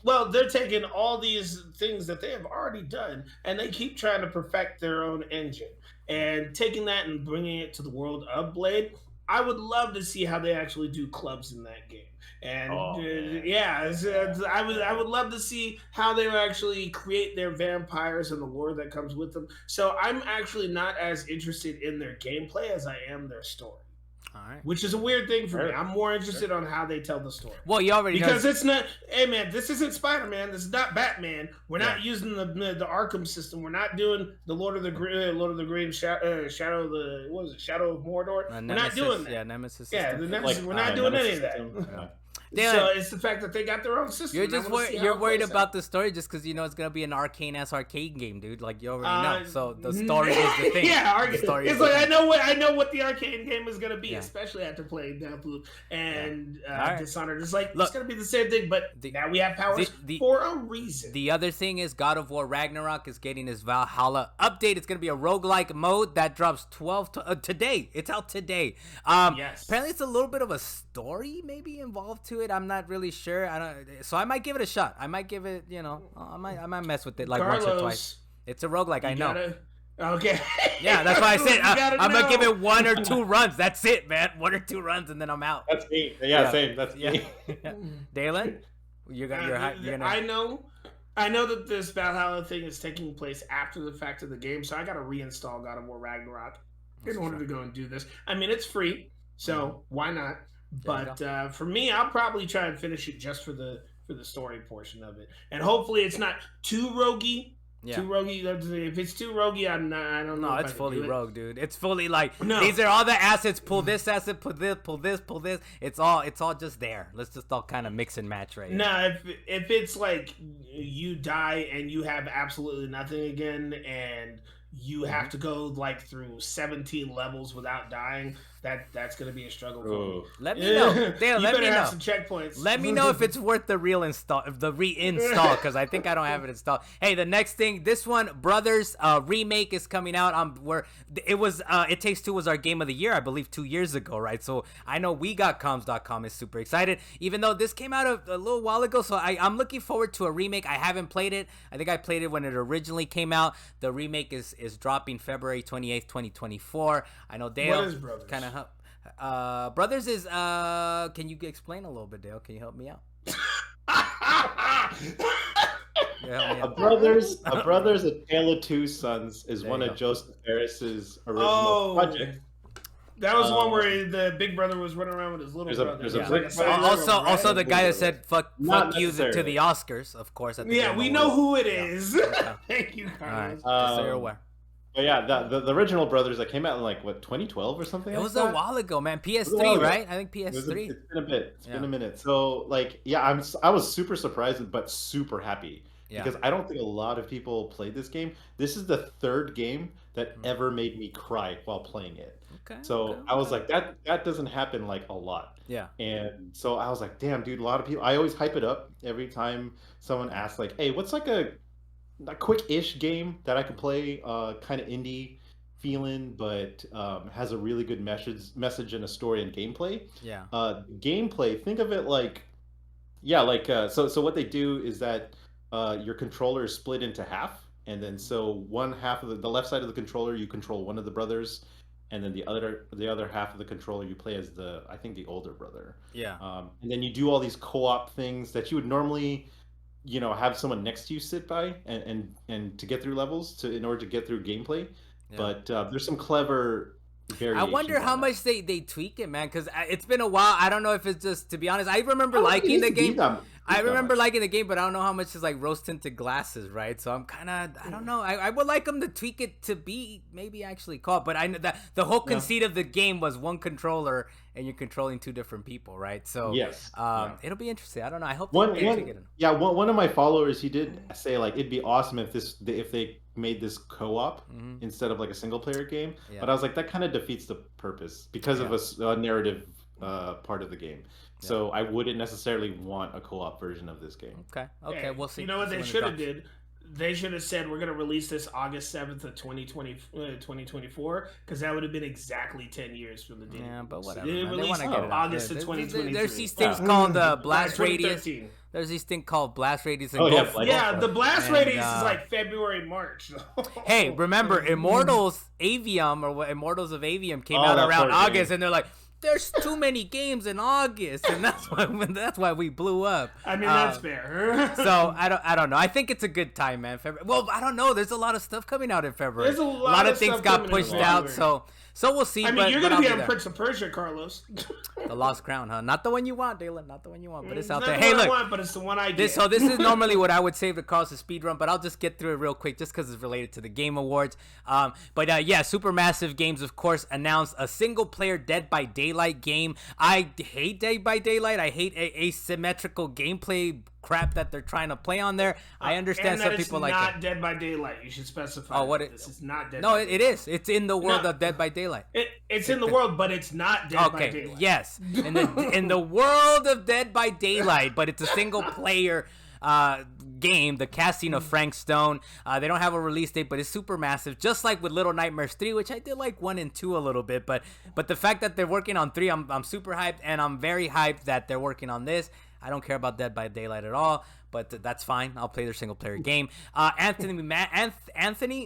Well, they're taking all these things that they have already done, and they keep trying to perfect their own engine. And taking that and bringing it to the world of Blade, I would love to see how they actually do clubs in that game. And I would love to see how they actually create their vampires and the lore that comes with them. So I'm actually not as interested in their gameplay as I am their story. All right. Which is a weird thing for me. I'm more interested on how they tell the story. Well, you already know. Because it's not. Hey, man, this isn't Spider-Man. This is not Batman. We're not using the Arkham system. We're not doing the Lord of the Green Shadow of the Shadow of Mordor. We're not doing that. Yeah, Nemesis. Yeah, the Nemesis. We're not doing any of that. So it's the fact that they got their own system. You're just worried about the story just because you know it's gonna be an Arkane-ass arcade game, dude. Like you already know. So the story is the thing. Yeah, it's like I know what the arcade game is gonna be, especially after playing Deathloop and Dishonored. It's like it's gonna be the same thing, but now we have powers for a reason. The other thing is God of War Ragnarok is getting his Valhalla update. It's gonna be a roguelike mode that drops 12 today. It's out today. Yes. Apparently, it's a little bit of a story maybe involved to it. I'm not really sure. So I might give it a shot. I might give it, I might mess with it like Carlos, once or twice. It's a roguelike, I know. Okay. Yeah, that's why I said I'm gonna give it 1 or 2 runs. That's it, man. 1 or 2 runs and then I'm out. That's me. Yeah. Same. That's me. Dalen, you're gonna. I know that this Valhalla thing is taking place after the fact of the game, so I gotta reinstall God of War Ragnarok in order to go and do this. I mean, it's free, so why not? But for me, I'll probably try and finish it just for the story portion of it, and hopefully it's not too roguey. Yeah. Too roguey. If it's too roguey, I don't know. No, it's fully rogue, dude. It's fully like these are all the assets. Pull this asset. Pull this. It's all just there. Let's just all kind of mix and match right here. No, if it's like you die and you have absolutely nothing again, and you have to go like through 17 levels without dying, that's gonna be a struggle for you. Let me know. Dale, let me know. Have some checkpoints. Let me know if it's worth the reinstall, because I think I don't have it installed. Hey, the next thing, this one, Brothers remake is coming out. It Takes Two was our game of the year, I believe, 2 years ago, right? So I know WeGotComs.com is super excited, even though this came out a little while ago. So I'm looking forward to a remake. I haven't played it. I think I played it when it originally came out. The remake is dropping February 28th, 2024. I know Dale. What is Brothers? Kind of. Brothers is can you explain a little bit, Dale? Can you help me out? A Brothers, A Tale of Two Sons is one of Joseph Ferris's original projects. That was the one where the big brother was running around with his little brother. Also the guy that said fuck you to the Oscars, of course. We know who it is. Thank you, Carlos. Just so you're aware. But yeah, the original Brothers that came out in 2012 or something. It was a while ago, man. PS3, right? I think PS3. It's been a bit. It's been a minute. So I was super surprised but super happy because I don't think a lot of people played this game. This is the third game that ever made me cry while playing it. Okay. So I was like, that doesn't happen a lot. Yeah. And so I was like, damn, dude, a lot of people. I always hype it up every time someone asks, hey, what's a quick-ish game that I could play, kind of indie feeling, but has a really good message and a story and gameplay. Yeah. Gameplay, think of it so what they do is that your controller is split into half, and then so one half of the left side of the controller you control one of the brothers, and then the other half of the controller you play as the older brother. Yeah. And then you do all these co-op things that you would normally have someone next to you sit by and to get through levels in order to get through gameplay. Yeah. But there's some clever variations. I wonder how much they tweak it, man, because it's been a while. I don't know if it's just, to be honest, I remember liking the game. I remember liking the game, but I don't know how much is rose tinted glasses, right? So I'm kind of, I don't know. I would like them to tweak it to be maybe actually called, but I know that the whole conceit of the game was one controller and you're controlling 2 different people, right? So yes, it'll be interesting. I don't know. I hope one of my followers, he did say it'd be awesome if they made this co-op instead of a single player game. Yeah. But I was like, that kind of defeats the purpose because of a narrative part of the game. So I wouldn't necessarily want a co-op version of this game. Okay, we'll see. You know what they should have did? They should have said we're going to release this August 7th of 2024, because that would have been exactly 10 years from the date. Yeah, but whatever. They want to get it August of 2023. There's these things called blast radius. There's these thing called blast radius. And the blast radius is like February, March. Hey, remember Immortals Avium or Immortals of Avium came out around August, and they're like, there's too many games in August, and that's why we blew up. I mean, that's fair. So I don't know. I think it's a good time, man. Well, I don't know. There's a lot of stuff coming out in February. There's a lot of things got pushed out, so we'll see. I mean, you're gonna be on Prince of Persia, Carlos. The Lost Crown, huh? Not the one you want, Dalan. Not the one you want, but it's out there. Hey, look, but it's the one I get. So this is normally what I would save to cause a speed run, but I'll just get through it real quick, just because it's related to the Game Awards. But Supermassive Games, of course, announced a single-player Dead by Daylight game. I hate Dead by Daylight. I hate asymmetrical gameplay crap that they're trying to play on there. I understand some people like it. It's not Dead by Daylight. You should specify. This is not Dead. No, it is. It's in the world of Dead by Daylight. It's in the world, but it's not Dead by Daylight. Okay, yes, in the world of Dead by Daylight, but it's a single player game. The casting of Frank Stone. They don't have a release date, but it's super massive. Just like with Little Nightmares 3, which I did like 1 and 2 a little bit, but the fact that they're working on 3, I'm super hyped, and I'm very hyped that they're working on this. I don't care about Dead by Daylight at all, but that's fine. I'll play their single-player game. Anthony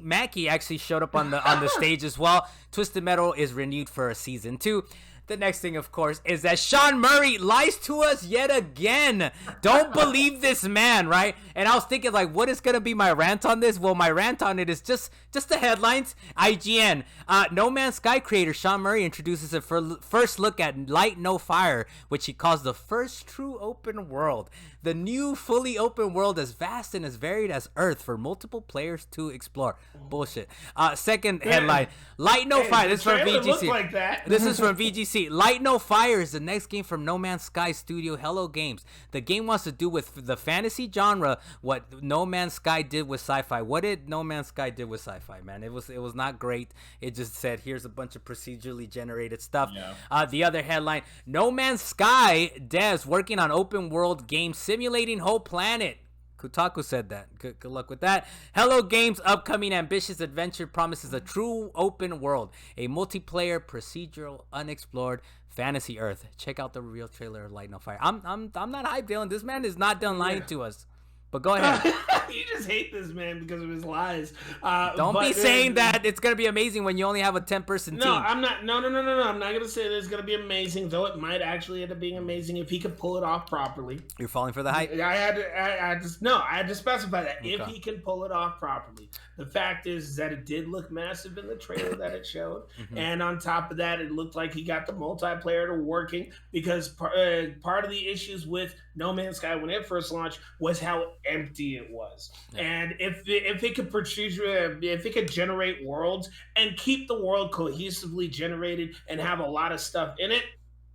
Mackie actually showed up on the stage as well. Twisted Metal is renewed for a season 2. The next thing, of course, is that Sean Murray lies to us yet again. Don't believe this man, right? And I was thinking, like, what is going to be my rant on this? Well, my rant on it is just the headlines. IGN. No Man's Sky creator Sean Murray introduces a first look at Light No Fire, which he calls the first true open world. The new fully open world as vast and as varied as Earth for multiple players to explore. Bullshit. Second headline. Light No Fire. This is from VGC. Like that. This is from VGC. Light No Fire is the next game from No Man's Sky studio Hello Games. The game wants to do with the fantasy genre what No Man's Sky did with sci-fi. What did No Man's Sky did with sci-fi, man? It was not great. It just said, here's a bunch of procedurally generated stuff. Yeah. The other headline, No Man's Sky devs working on open world game simulating whole planet. Kotaku said that. Good luck with that. Hello Games' upcoming ambitious adventure promises a true open world, a multiplayer, procedural, unexplored fantasy Earth. Check out the reveal trailer of Light No Fire. I'm not hyped, Dylan. This man is not done lying to us. But go ahead. You just hate this man because of his lies. Don't be saying that it's going to be amazing when you only have a 10-person team. No, I'm not. No. I'm not going to say that it's going to be amazing, though it might actually end up being amazing if he could pull it off properly. You're falling for the hype? I had to specify that. Okay. If he can pull it off properly. The fact is that it did look massive in the trailer that it showed. And on top of that, it looked like he got the multiplayer to working, because part of the issues with No Man's Sky when it first launched was how empty it was. Yeah. And if it could generate worlds and keep the world cohesively generated and have a lot of stuff in it,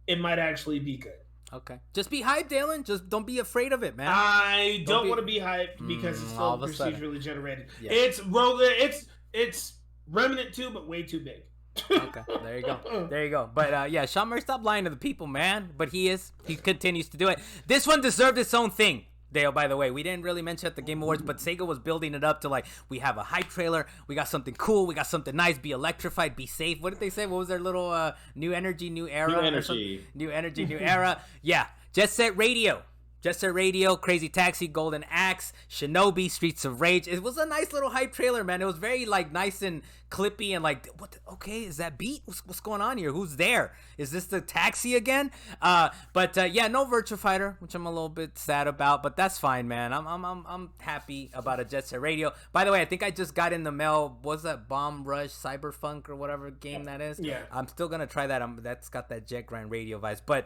it might actually be good. Okay. Just be hyped, Dalan. Just don't be afraid of it, man. I don't want to be hyped because it's still procedurally generated. Yeah. It's Remnant 2, but way too big. Okay, there you go. But Sean Murray, stop lying to the people, man. But he continues to do it. This one deserved its own thing. Dale, by the way, we didn't really mention at the Game Awards, but Sega was building it up to, like, we have a hype trailer, we got something cool, we got something nice, be electrified, be safe. What did they say? What was their little new energy, new era? New energy, new era. Yeah, Jet Set Radio, Crazy Taxi, Golden Axe, Shinobi, Streets of Rage. It was a nice little hype trailer, man. It was very, like, nice and clippy and, like, okay, is that beat? What's going on here? Who's there? Is this the taxi again? But no Virtua Fighter, which I'm a little bit sad about, but that's fine, man. I'm happy about a Jet Set Radio. By the way, I think I just got in the mail, what's that, Bomb Rush, Cyberfunk, or whatever game that is? Yeah. I'm still gonna try that. That's got that Jet Grind Radio vibes, but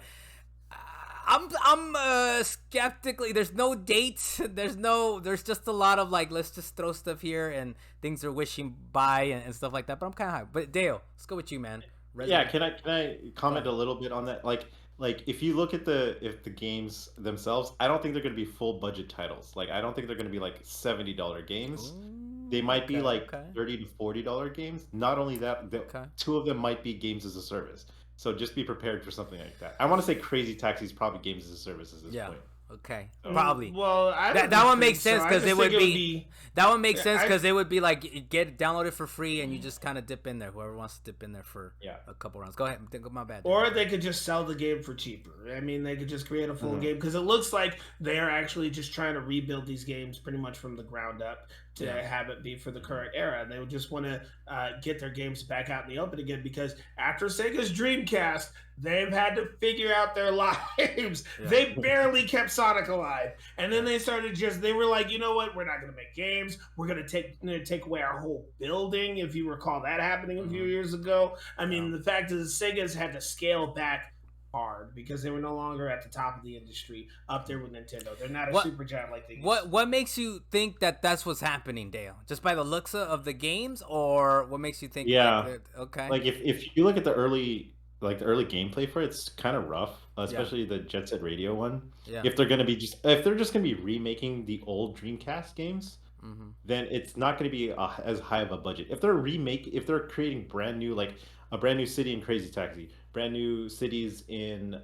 I'm skeptically. There's no dates. There's just a lot of, like, let's just throw stuff here and things are wishing by and stuff like that. But I'm kind of hyped. But Dale, let's go with you, man. Yeah, can I comment a little bit on that? Like if you look at the games themselves, I don't think they're going to be full budget titles. Like, I don't think they're going to be like $70 games. Ooh, they might be like $30 to $40 games. Not only that, two of them might be games as a service. So just be prepared for something like that. I want to say Crazy Taxi is probably games as a service at this point. Okay, probably. Well, that one makes sense because it would be that one makes sense because it would be like get downloaded for free and you just kind of dip in there. Whoever wants to dip in there for a couple rounds. Go ahead. My bad. Or they could just sell the game for cheaper. I mean, they could just create a full game because it looks like they are actually just trying to rebuild these games pretty much from the ground up to have it be for the current era. And they would just want to get their games back out in the open again because after Sega's Dreamcast, they've had to figure out their lives. Yeah. They barely kept Sonic alive. And then they started they were like, you know what? We're not going to make games. We're going to take away our whole building, if you recall that happening a few years ago. I mean, the fact is Sega's had to scale back hard because they were no longer at the top of the industry up there with Nintendo. They're not a super giant like they used to. What makes you think that that's what's happening, Dale? Just by the looks of the games, or what makes you think okay. Like if you look at the early gameplay for it, it's kind of rough, especially the Jet Set Radio one. Yeah. If they're just gonna be remaking the old Dreamcast games, then it's not gonna be as high of a budget. If they're creating brand new, like a brand new city in Crazy Taxi, brand new cities in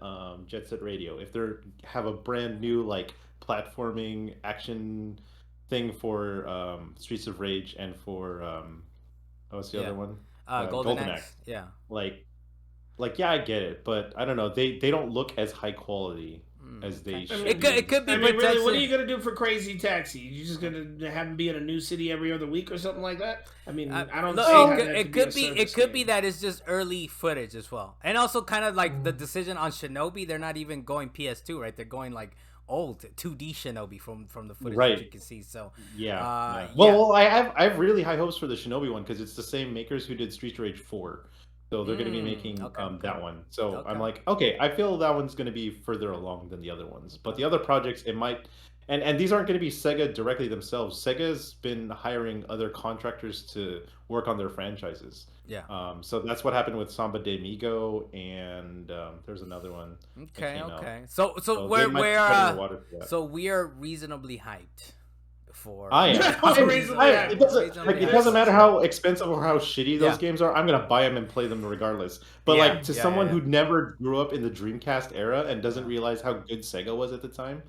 Jet Set Radio, if they have a brand new like platforming action thing for Streets of Rage and for what's the other one? Golden Axe. Yeah. Like I get it, but I don't know. They don't look as high quality as they should. It could be. I mean, really, what are you gonna do for Crazy Taxi? You just gonna have them be in a new city every other week or something like that? I mean, I don't know. It could be that it's just early footage as well, and also kind of like the decision on Shinobi. They're not even going PS2, right? They're going like old 2D Shinobi from the footage that you can see. So well, I have really high hopes for the Shinobi one because it's the same makers who did Street Rage 4. So they're going to be making that one. So I'm like, okay, I feel that one's going to be further along than the other ones. But the other projects, it might... And these aren't going to be Sega directly themselves. Sega's been hiring other contractors to work on their franchises. Yeah. So that's what happened with Samba de Migo, and there's another one. Okay. So we are reasonably hyped. It doesn't matter how expensive or how shitty those games are. I'm gonna buy them and play them regardless. But someone who never grew up in the Dreamcast era and doesn't realize how good Sega was at the time,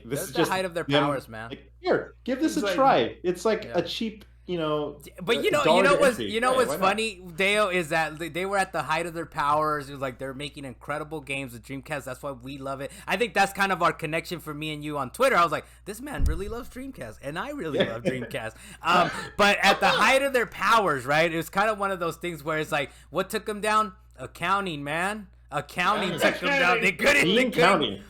this is just the height of their powers, man. Like, here, give this a try. It's like a cheap. But what's funny, Deo, is that they were at the height of their powers. It was like they're making incredible games with Dreamcast. That's why we love it. I think that's kind of our connection for me and you on Twitter. I was like, this man really loves Dreamcast, and I really love Dreamcast. But at the height of their powers, right? It was kind of one of those things where it's like, what took them down? Accounting, man. Accounting took them down. They couldn't. Counting.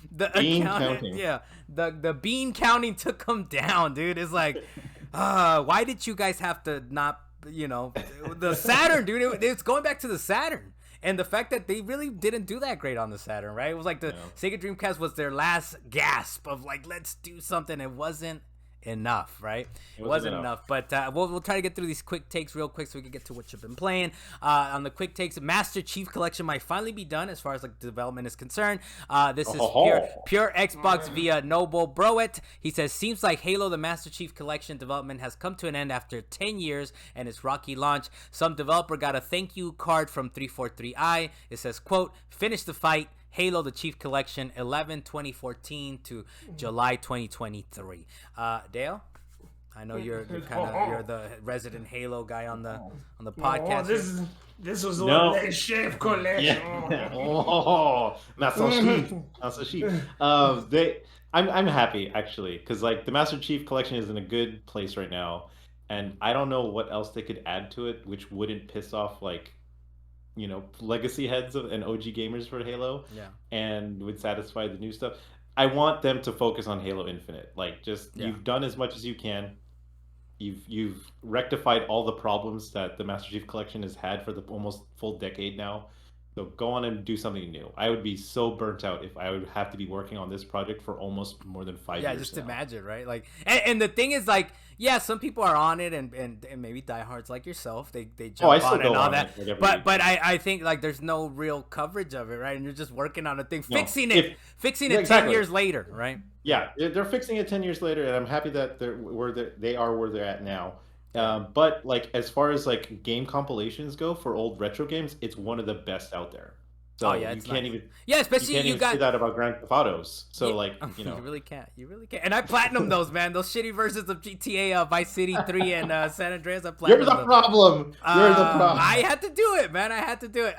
The bean counting took them down, dude. It's like. Why did you guys have to not, the Saturn, dude? It's going back to the Saturn. And the fact that they really didn't do that great on the Saturn, right? It was like the Sega Dreamcast was their last gasp of like, let's do something. It wasn't enough, right? It wasn't enough. But we'll try to get through these quick takes real quick so we can get to what you've been playing. On the quick takes, Master Chief Collection might finally be done as far as like development is concerned. This is pure Xbox via Noble Broet. He says, seems like Halo the Master Chief Collection development has come to an end after 10 years and its rocky launch. Some developer got a thank you card from 343i. It says, quote, finish the fight. Halo the Chief Collection 11/2014 to July 2023. Dale, I know you're the resident Halo guy on the podcast. This was the Chief Collection. Master Chief. I'm happy actually because like the Master Chief Collection is in a good place right now, and I don't know what else they could add to it which wouldn't piss off like legacy heads and OG gamers for Halo, and would satisfy the new stuff. I want them to focus on Halo Infinite. Like, you've done as much as you can. You've rectified all the problems that the Master Chief Collection has had for the almost full decade now. So go on and do something new. I would be so burnt out if I would have to be working on this project for almost more than 5 years. Yeah, just imagine, right? Like, and the thing is, like, some people are on it, and maybe diehards like yourself, they jump on it and all that. But I think like there's no real coverage of it, right? And you're just working on a thing, fixing it 10 years later, right? Yeah, they're fixing it 10 years later, and I'm happy that they are where they're at now. But like as far as like game compilations go for old retro games, it's one of the best out there. So you can't even especially you can't even say that about Grand Theft Autos. So you really can't. And I platinum those, man. Those shitty versions of GTA, Vice City 3 and San Andreas. I platinum. You're the problem. You're the problem. I had to do it, man. I had to do it.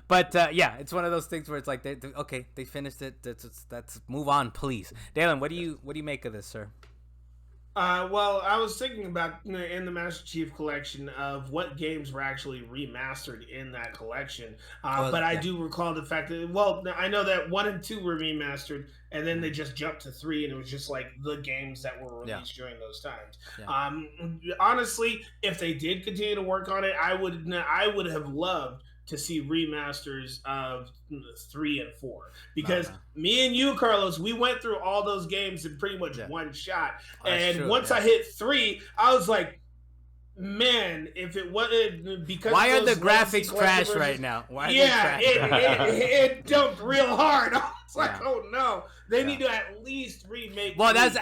But it's one of those things where it's like, they finished it. Let's move on, please. Dalan, what do you make of this, sir? Well, I was thinking about in the Master Chief Collection of what games were actually remastered in that collection. But I do recall the fact that, I know that 1 and 2 were remastered, and then they just jumped to 3, and it was just like the games that were released during those times. Yeah. Honestly, if they did continue to work on it, I would have loved to see remasters of 3 and 4, because me and you, Carlos, we went through all those games in pretty much one shot. And once I hit 3, I was like, man, if it wasn't because why are the graphics trash right now? Why? It dumped real hard. I was like, oh no, they need to at least remake. Well, that's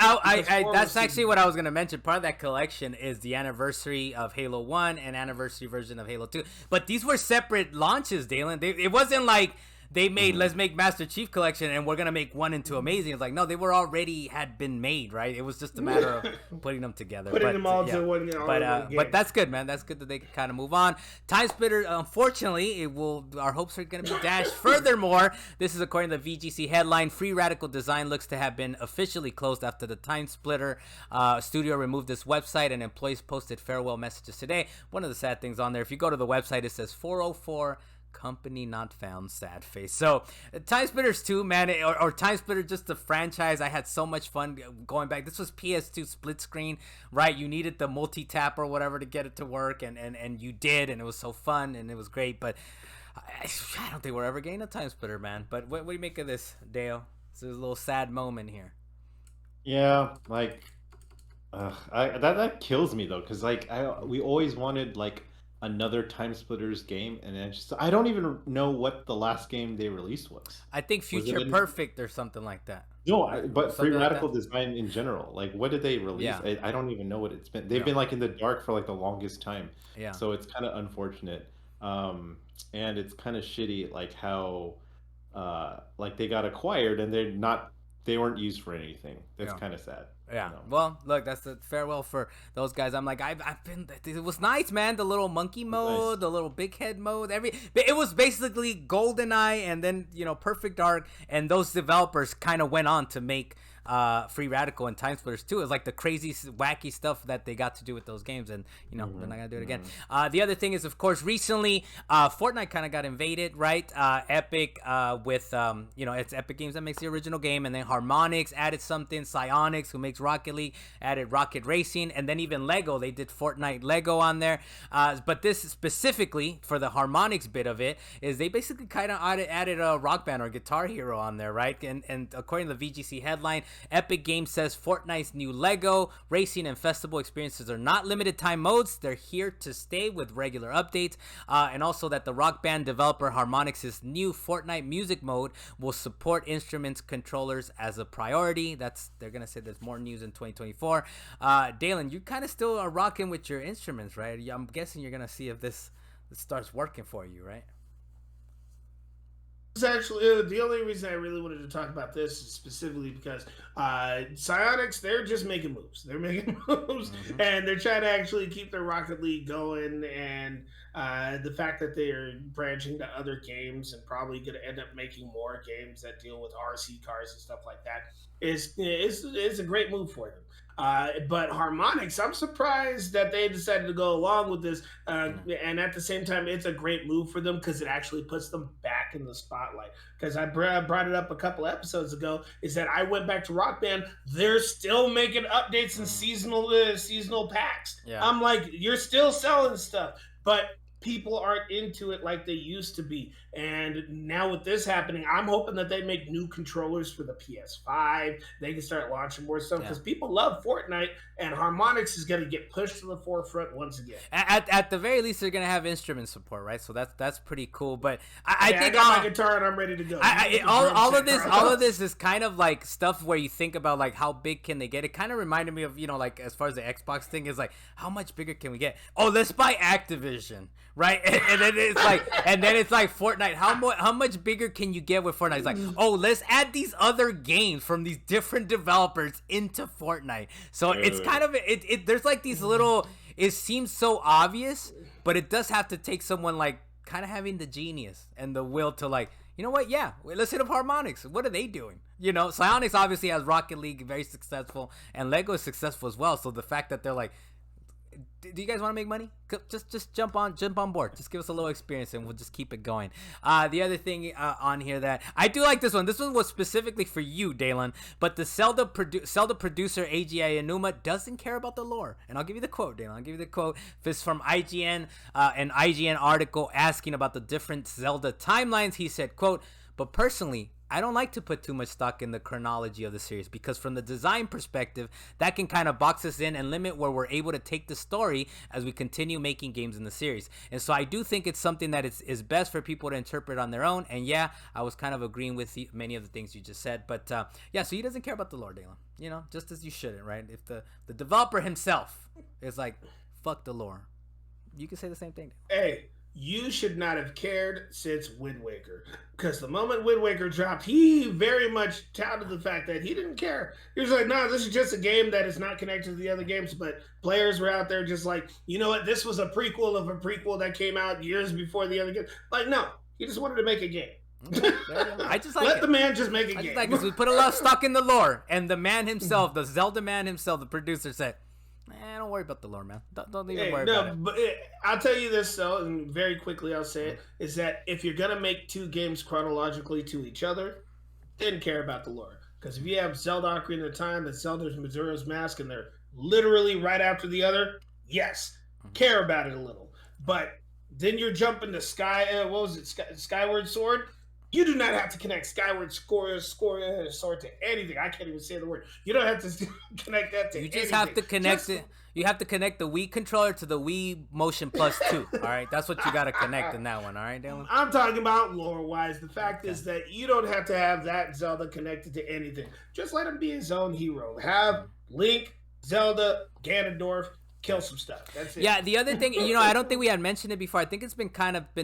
actually what I was gonna mention. Part of that collection is the anniversary of Halo 1 and anniversary version of Halo 2. But these were separate launches, Dalan. It wasn't like they made let's make Master Chief Collection and we're gonna make 1 and 2 amazing. It's like, no, they were already had been made, right? It was just a matter of putting them together. Putting them all to one. But that's good, man. That's good that they can kind of move on. Timesplitters, unfortunately, our hopes are gonna be dashed. Furthermore, this is according to the VGC headline. Free Radical Design looks to have been officially closed after the Timesplitter studio removed its website, and employees posted farewell messages today. One of the sad things on there, if you go to the website, it says 404. Company not found, sad face. So Timesplitters 2, man, or Timesplitter, just the franchise, I had so much fun going back. This was PS2 split screen, right? You needed the multi-tap or whatever to get it to work, and you did, and it was so fun, and it was great. But I don't think we're ever getting a Timesplitter, man. But what do you make of this, Deo? This is a little sad moment here. Yeah, that kills me though, because we always wanted another Timesplitters game, and I don't even know what the last game they released was. I think Future Perfect or something like that. No, but Free Radical Design in general, what did they release? Yeah. I don't even know what it's been. They've been in the dark for the longest time. Yeah. So it's kind of unfortunate, and it's kind of shitty, how they got acquired and they weren't used for anything. That's kind of sad. Yeah. Well, look, that's the farewell for those guys. I'm like, I've been. It was nice, man. The little monkey mode, the little big head mode. It was basically GoldenEye, and then Perfect Dark, and those developers kind of went on to make Free Radical and Timesplitters 2. It was like the crazy, wacky stuff that they got to do with those games, and they're not gonna do it again. The other thing is, of course, recently Fortnite kind of got invaded, right? Epic with it's Epic Games that makes the original game, and then Harmonix added something. Psyonix, who makes Rocket League, added Rocket Racing, and then even Lego, they did Fortnite Lego on there. But this specifically for the Harmonix bit of it is they basically kind of added a Rock Band or Guitar Hero on there, right? And according to the VGC headline, Epic Games says Fortnite's new Lego, racing, and festival experiences are not limited time modes. They're here to stay with regular updates. And also that the Rock Band developer Harmonix's new Fortnite music mode will support instruments controllers as a priority. They're going to say there's more news in 2024. Dalan, you kind of still are rocking with your instruments, right? I'm guessing you're going to see if this starts working for you, right? It's actually the only reason I really wanted to talk about this is specifically because Psyonix, they're just making moves. They're making moves, and they're trying to actually keep their Rocket League going. And the fact that they are branching to other games and probably going to end up making more games that deal with RC cars and stuff like that is a great move for them. But Harmonix, I'm surprised that they decided to go along with this. And at the same time, it's a great move for them because it actually puts them back in the spotlight. Because I brought it up a couple episodes ago, is that I went back to Rock Band. They're still making updates and seasonal packs. Yeah. I'm like, you're still selling stuff, but people aren't into it like they used to be. And now with this happening, I'm hoping that they make new controllers for the PS5. They can start launching more stuff because people love Fortnite, and Harmonix is going to get pushed to the forefront once again. At the very least, they're going to have instrument support, right? So that's pretty cool. But I think I got my guitar and I'm ready to go. All of this is kind of like stuff where you think about like how big can they get. It kind of reminded me of as far as the Xbox thing is like how much bigger can we get? Oh, let's buy Activision. right? And then it's like Fortnite. How much bigger can you get with Fortnite? It's like, oh, let's add these other games from these different developers into Fortnite. So it's kind of there's like these little. It seems so obvious, but it does have to take someone like kind of having the genius and the will to like, you know what? Yeah, let's hit up Harmonix. What are they doing? You know, Psyonix obviously has Rocket League, very successful, and Lego is successful as well. So the fact that they're like, do you guys want to make money? Just jump on board. Just give us a little experience and we'll just keep it going. The other thing on here that I do like this one. This one was specifically for you, Dalan. But the Zelda producer Eiji Aonuma doesn't care about the lore. And I'll give you the quote, Dalan. I'll give you the quote. This is from IGN, an IGN article asking about the different Zelda timelines. He said, quote, "But personally, I don't like to put too much stock in the chronology of the series because from the design perspective, that can kind of box us in and limit where we're able to take the story as we continue making games in the series. And so I do think it's something that is best for people to interpret on their own. And yeah, I was kind of agreeing with many of the things you just said. But yeah, so he doesn't care about the lore, Dalan. You know, just as you shouldn't, right? If the developer himself is like, fuck the lore, you can say the same thing. Hey, you should not have cared since Wind Waker. Because the moment Wind Waker dropped, he very much touted the fact that he didn't care. He was like, no, this is just a game that is not connected to the other games. But players were out there just like, you know what? This was a prequel of a prequel that came out years before the other game. Like, no, he just wanted to make a game. I just like let it. The man just make a game. Like we put a lot of stock in the lore. And the man himself, the Zelda man himself, the producer said, don't worry about the lore, man. Don't even worry about it. But I'll tell you this, though, and very quickly I'll say it, is that if you're going to make two games chronologically to each other, didn't care about the lore. Because if you have Zelda Ocarina of Time and Zelda's Majora's Mask, and they're literally right after the other, yes, care about it a little. But then you're jumping to Skyward Sword. You do not have to connect Skyward Sword to anything. I can't even say the word. You don't have to connect that to anything. You just have to connect it. You have to connect the Wii controller to the Wii Motion Plus 2. All right, that's what you got to connect in that one. All right, Dalan? I'm talking about lore-wise. The fact is that you don't have to have that Zelda connected to anything. Just let him be his own hero. Have Link, Zelda, Ganondorf, kill some stuff. That's it. Yeah, the other thing, I don't think we had mentioned it before. I think it's been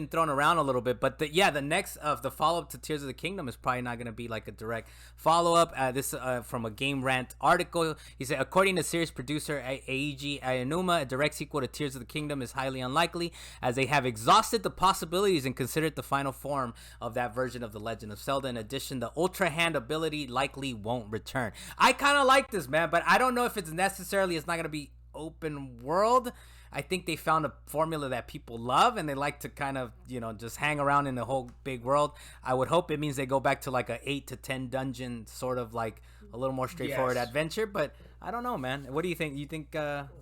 thrown around a little bit, but the next the follow-up to Tears of the Kingdom is probably not going to be like a direct follow-up. This from a Game Rant article. He said, according to series producer Eiji Aonuma, a direct sequel to Tears of the Kingdom is highly unlikely, as they have exhausted the possibilities and considered the final form of that version of The Legend of Zelda. In addition, the Ultra Hand ability likely won't return. I kind of like this, man, but I don't know if it's not going to be open world. I think they found a formula that people love and they like to kind of, just hang around in the whole big world. I would hope it means they go back to like a 8 to 10 dungeon sort of like a little more straightforward adventure, but I don't know, man. What do you think? You think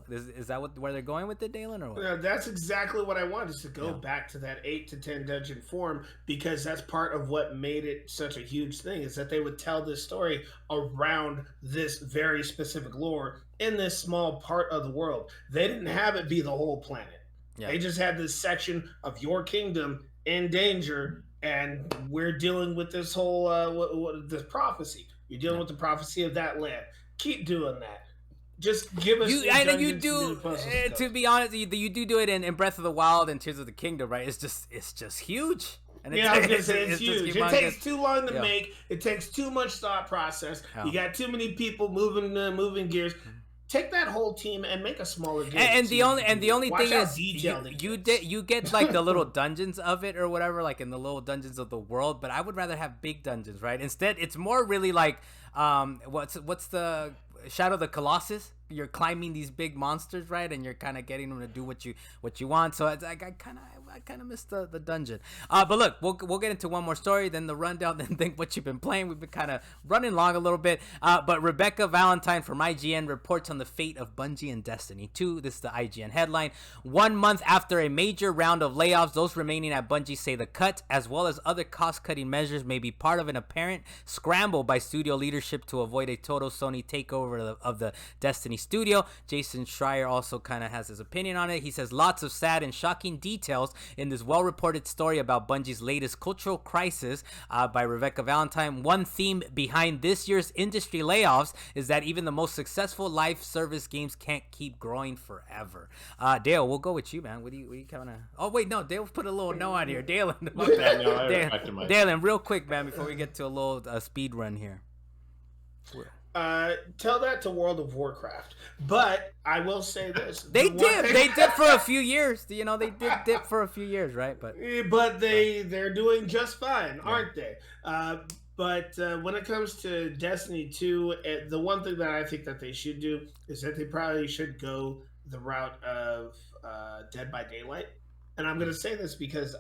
is that where they're going with it, Dalan, or what? Yeah, that's exactly what I wanted, is to go back to that 8 to 10 dungeon form, because that's part of what made it such a huge thing, is that they would tell this story around this very specific lore in this small part of the world. They didn't have it be the whole planet. Yeah. They just had this section of your kingdom in danger, and we're dealing with this whole this prophecy. You're dealing with the prophecy of that land. Keep doing that. Just give us. I know you do. To be honest, you do it in Breath of the Wild and Tears of the Kingdom, right? It's just huge. And I was gonna say it's huge. It takes too long to make. It takes too much thought process. You got too many people moving gears. Take that whole team and make a smaller game. And the only thing is, you get like the little dungeons of it or whatever, like in the little dungeons of the world. But I would rather have big dungeons, right? Instead, it's more really like what's the Shadow of the Colossus? You're climbing these big monsters, right? And you're kind of getting them to do what you want. So it's like I kind of missed the dungeon. But look, we'll get into one more story, then the rundown, then think what you've been playing. We've been kind of running long a little bit. But Rebecca Valentine from IGN reports on the fate of Bungie and Destiny 2. This is the IGN headline. 1 month after a major round of layoffs, those remaining at Bungie say the cut, as well as other cost-cutting measures, may be part of an apparent scramble by studio leadership to avoid a total Sony takeover of the Destiny studio. Jason Schreier also kind of has his opinion on it. He says lots of sad and shocking details in this well-reported story about Bungie's latest cultural crisis by Rebecca Valentine. One theme behind this year's industry layoffs is that even the most successful live service games can't keep growing forever. Dale, we'll go with you, man. What do you kind of... Oh, wait, no. Dale put a little no on here. Dale, Dalen, real quick, man, before we get to a little speed run here. Tell that to World of Warcraft. But I will say this: they did for a few years. You know, they did dip for a few years, right? But they're doing just fine, aren't they? But when it comes to Destiny 2, the one thing that I think that they should do is that they probably should go the route of Dead by Daylight. And I'm going to say this because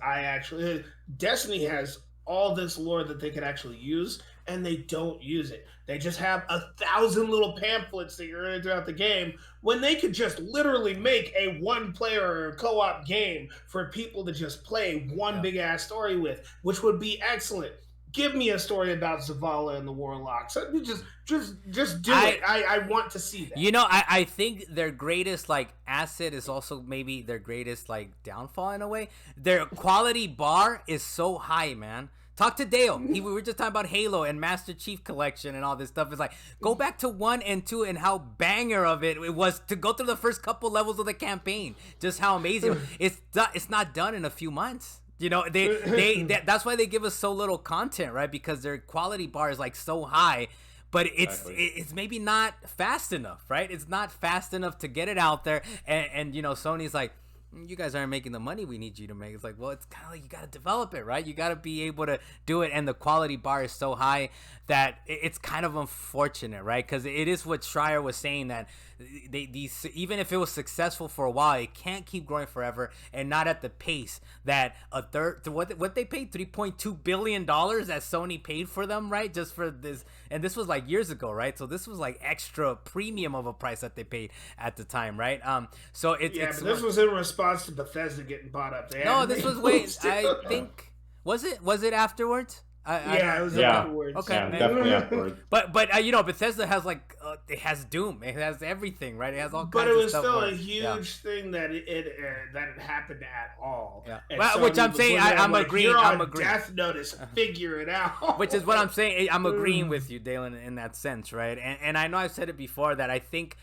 Destiny has all this lore that they could actually use, and they don't use it. They just have 1,000 little pamphlets that you're in throughout the game, when they could just literally make a one-player co-op game for people to just play one big-ass story with, which would be excellent. Give me a story about Zavala and the Warlocks. Just do it. I want to see that. You know, I think their greatest asset is also maybe their greatest downfall in a way. Their quality bar is so high, man. Talk to Dale. We were just talking about Halo and Master Chief Collection and all this stuff. It's go back to 1 and 2 and how banger of it was to go through the first couple levels of the campaign. Just how amazing. It's not done in a few months. You know, that's why they give us so little content, right? Because their quality bar is so high, but it's maybe not fast enough, right? It's not fast enough to get it out there. And you know, Sony's you guys aren't making the money we need you to make. It's well, it's kind of you got to develop it, right? You got to be able to do it, and the quality bar is so high that it's kind of unfortunate, right? Because it is what Schreier was saying, that these even if it was successful for a while, it can't keep growing forever, and not at the pace that what they paid $3.2 billion that Sony paid for them, right? Just for this, and this was years ago, right? So this was extra premium of a price that they paid at the time, right? So but this was in response to Bethesda getting bought up. This was I think was it afterwards? It was afterwards. Okay, yeah, definitely afterwards. But you know, Bethesda has it has Doom, it has everything, right? It has all kinds of stuff. But it was still a huge thing that it happened at all. Yeah, which I'm saying I'm agreeing. I'm agreeing. Death Notice, figure it out. Which is what I'm saying. I'm agreeing with you, Dalen, in that sense, right? And I know I've said it before that I think.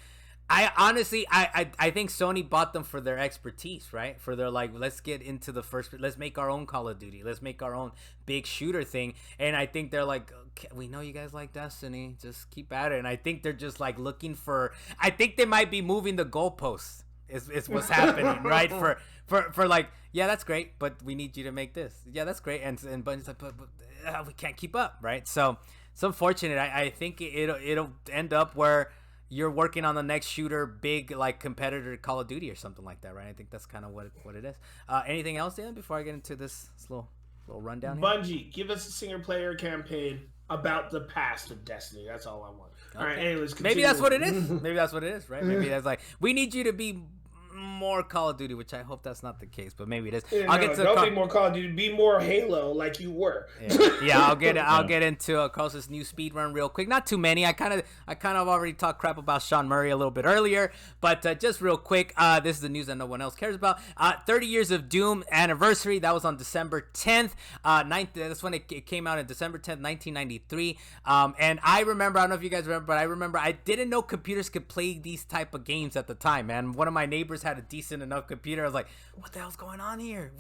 I honestly think Sony bought them for their expertise, right? For their let's get into let's make our own Call of Duty, let's make our own big shooter thing. And I think they're okay, we know you guys like Destiny, just keep at it. And I think they're just looking for. I think they might be moving the goalposts. Is what's happening, right? For yeah, that's great, but we need you to make this. Yeah, that's great, and Bungie's but we can't keep up, right? So it's unfortunate. I think it'll end up where you're working on the next shooter, big competitor Call of Duty or something like that, right? I think that's kind of what it is. Anything else, Dan, before I get into this little rundown here? Bungie, give us a single player campaign about the past of Destiny. That's all I want. Okay. All right, anyways, maybe that's what it is. Maybe that's what it is, right? Maybe that's we need you to be more Call of Duty, which I hope that's not the case, but maybe it is. Don't be more Call of Duty. Be more Halo, like you were. I'll get into Carlos's new speed run real quick. Not too many. I kind of already talked crap about Sean Murray a little bit earlier, but just real quick. This is the news that no one else cares about. 30 years of Doom anniversary. That was on December 10th. That's when it came out, in December 10th, 1993. And I remember. I don't know if you guys remember, but I remember I didn't know computers could play these type of games at the time, man. One of my neighbors had a decent enough computer. I was like, what the hell's going on here?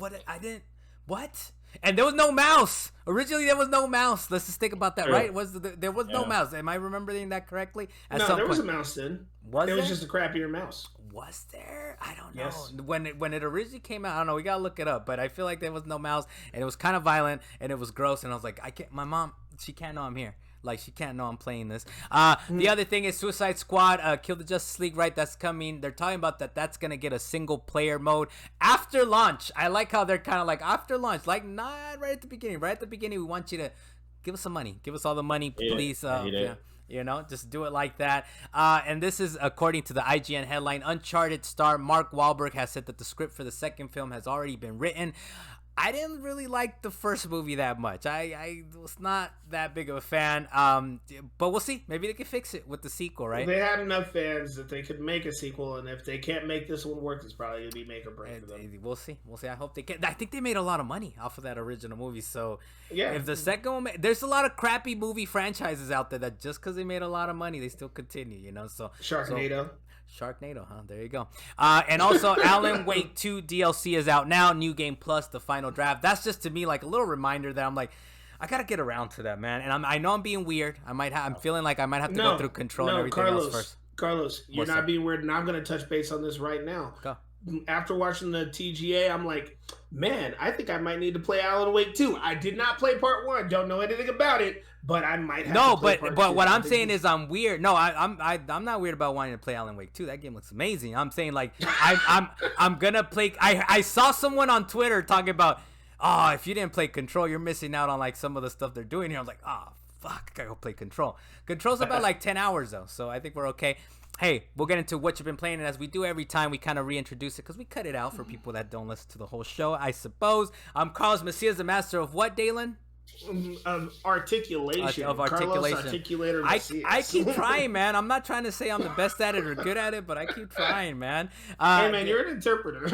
What? And there was no mouse. Originally, there was no mouse. Let's just think about that, right? There was no mouse. Am I remembering that correctly? There was a mouse then. It was just a crappier mouse. Was there? I don't know. Yes. When it originally came out, I don't know. We gotta look it up. But I feel like there was no mouse, and it was kind of violent, and it was gross. And I was like, I can't. My mom, she can't know I'm here. She can't know I'm playing this. The other thing is Suicide Squad, Kill the Justice League, right? That's coming. They're talking about that's going to get a single player mode after launch. I like how they're kind of after launch, not right at the beginning. Right at the beginning, we want you to give us some money. Give us all the money, please. You know, just do it like that. And this is according to the IGN headline. Uncharted star Mark Wahlberg has said that the script for the second film has already been written. I didn't really like the first movie that much. I was not that big of a fan. But we'll see. Maybe they can fix it with the sequel, right? They had enough fans that they could make a sequel, and if they can't make this one work, it's probably gonna be make or break for them. We'll see. I hope they can. I think they made a lot of money off of that original movie. So yeah, if the second one, there's a lot of crappy movie franchises out there that just because they made a lot of money, they still continue. You know, so Sharknado. Sharknado, huh? There you go. And also, Alan Wake 2 DLC is out now. New Game Plus, the final draft. That's just to me like a little reminder that I'm like, I gotta get around to that, man. And I know I'm being weird. I'm feeling like I might have to go through Control and everything else first. Carlos, you're not being weird, and I'm gonna touch base on this right now. Go. After watching the TGA, I'm like, man, I think I might need to play Alan Wake 2. I did not play part 1. Don't know anything about it, but I might have to play part 2. But what I'm saying is I'm weird. No, I'm not weird about wanting to play Alan Wake 2. That game looks amazing. I'm saying like I'm gonna play. I saw someone on Twitter talking about, oh, if you didn't play Control, you're missing out on like some of the stuff they're doing here. I was like, oh fuck, I gotta go play Control. Control's about like 10 hours though, so I think we're okay. Hey, we'll get into what you've been playing, and as we do every time, we kind of reintroduce it because we cut it out for people that don't listen to the whole show, I suppose. Carlos Macias, the master of what, Dalan? Articulation. Of articulation. Carlos Articulator Macias. I keep trying, man. I'm not trying to say I'm the best at it or good at it, but I keep trying, man. Hey, man, you're an interpreter.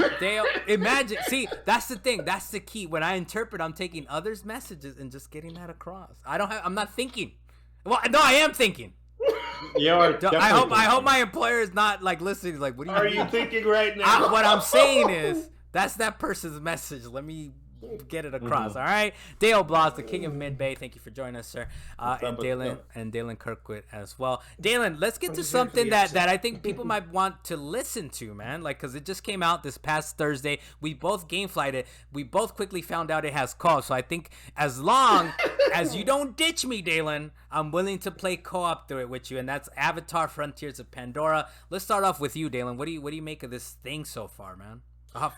Imagine. See, that's the thing. That's the key. When I interpret, I'm taking others' messages and just getting that across. I'm not thinking. Well, no, I am thinking. I hope my employer is not like listening. Like, what are you thinking right now? What I'm saying is that's that person's message. Let me get it across. All right, Dale Blas, the king of Mid-Bay. Thank you for joining us, sir. And Dalan Kirkwood as well. Dalan, let's get to something that I think people might want to listen to, man. Like, because it just came out this past Thursday. We both gameflied it. We both quickly found out it has co-op. So I think as long as you don't ditch me, Dalan, I'm willing to play co-op through it with you. And that's Avatar: Frontiers of Pandora. Let's start off with you, Dalan. What do you make of this thing so far, man? How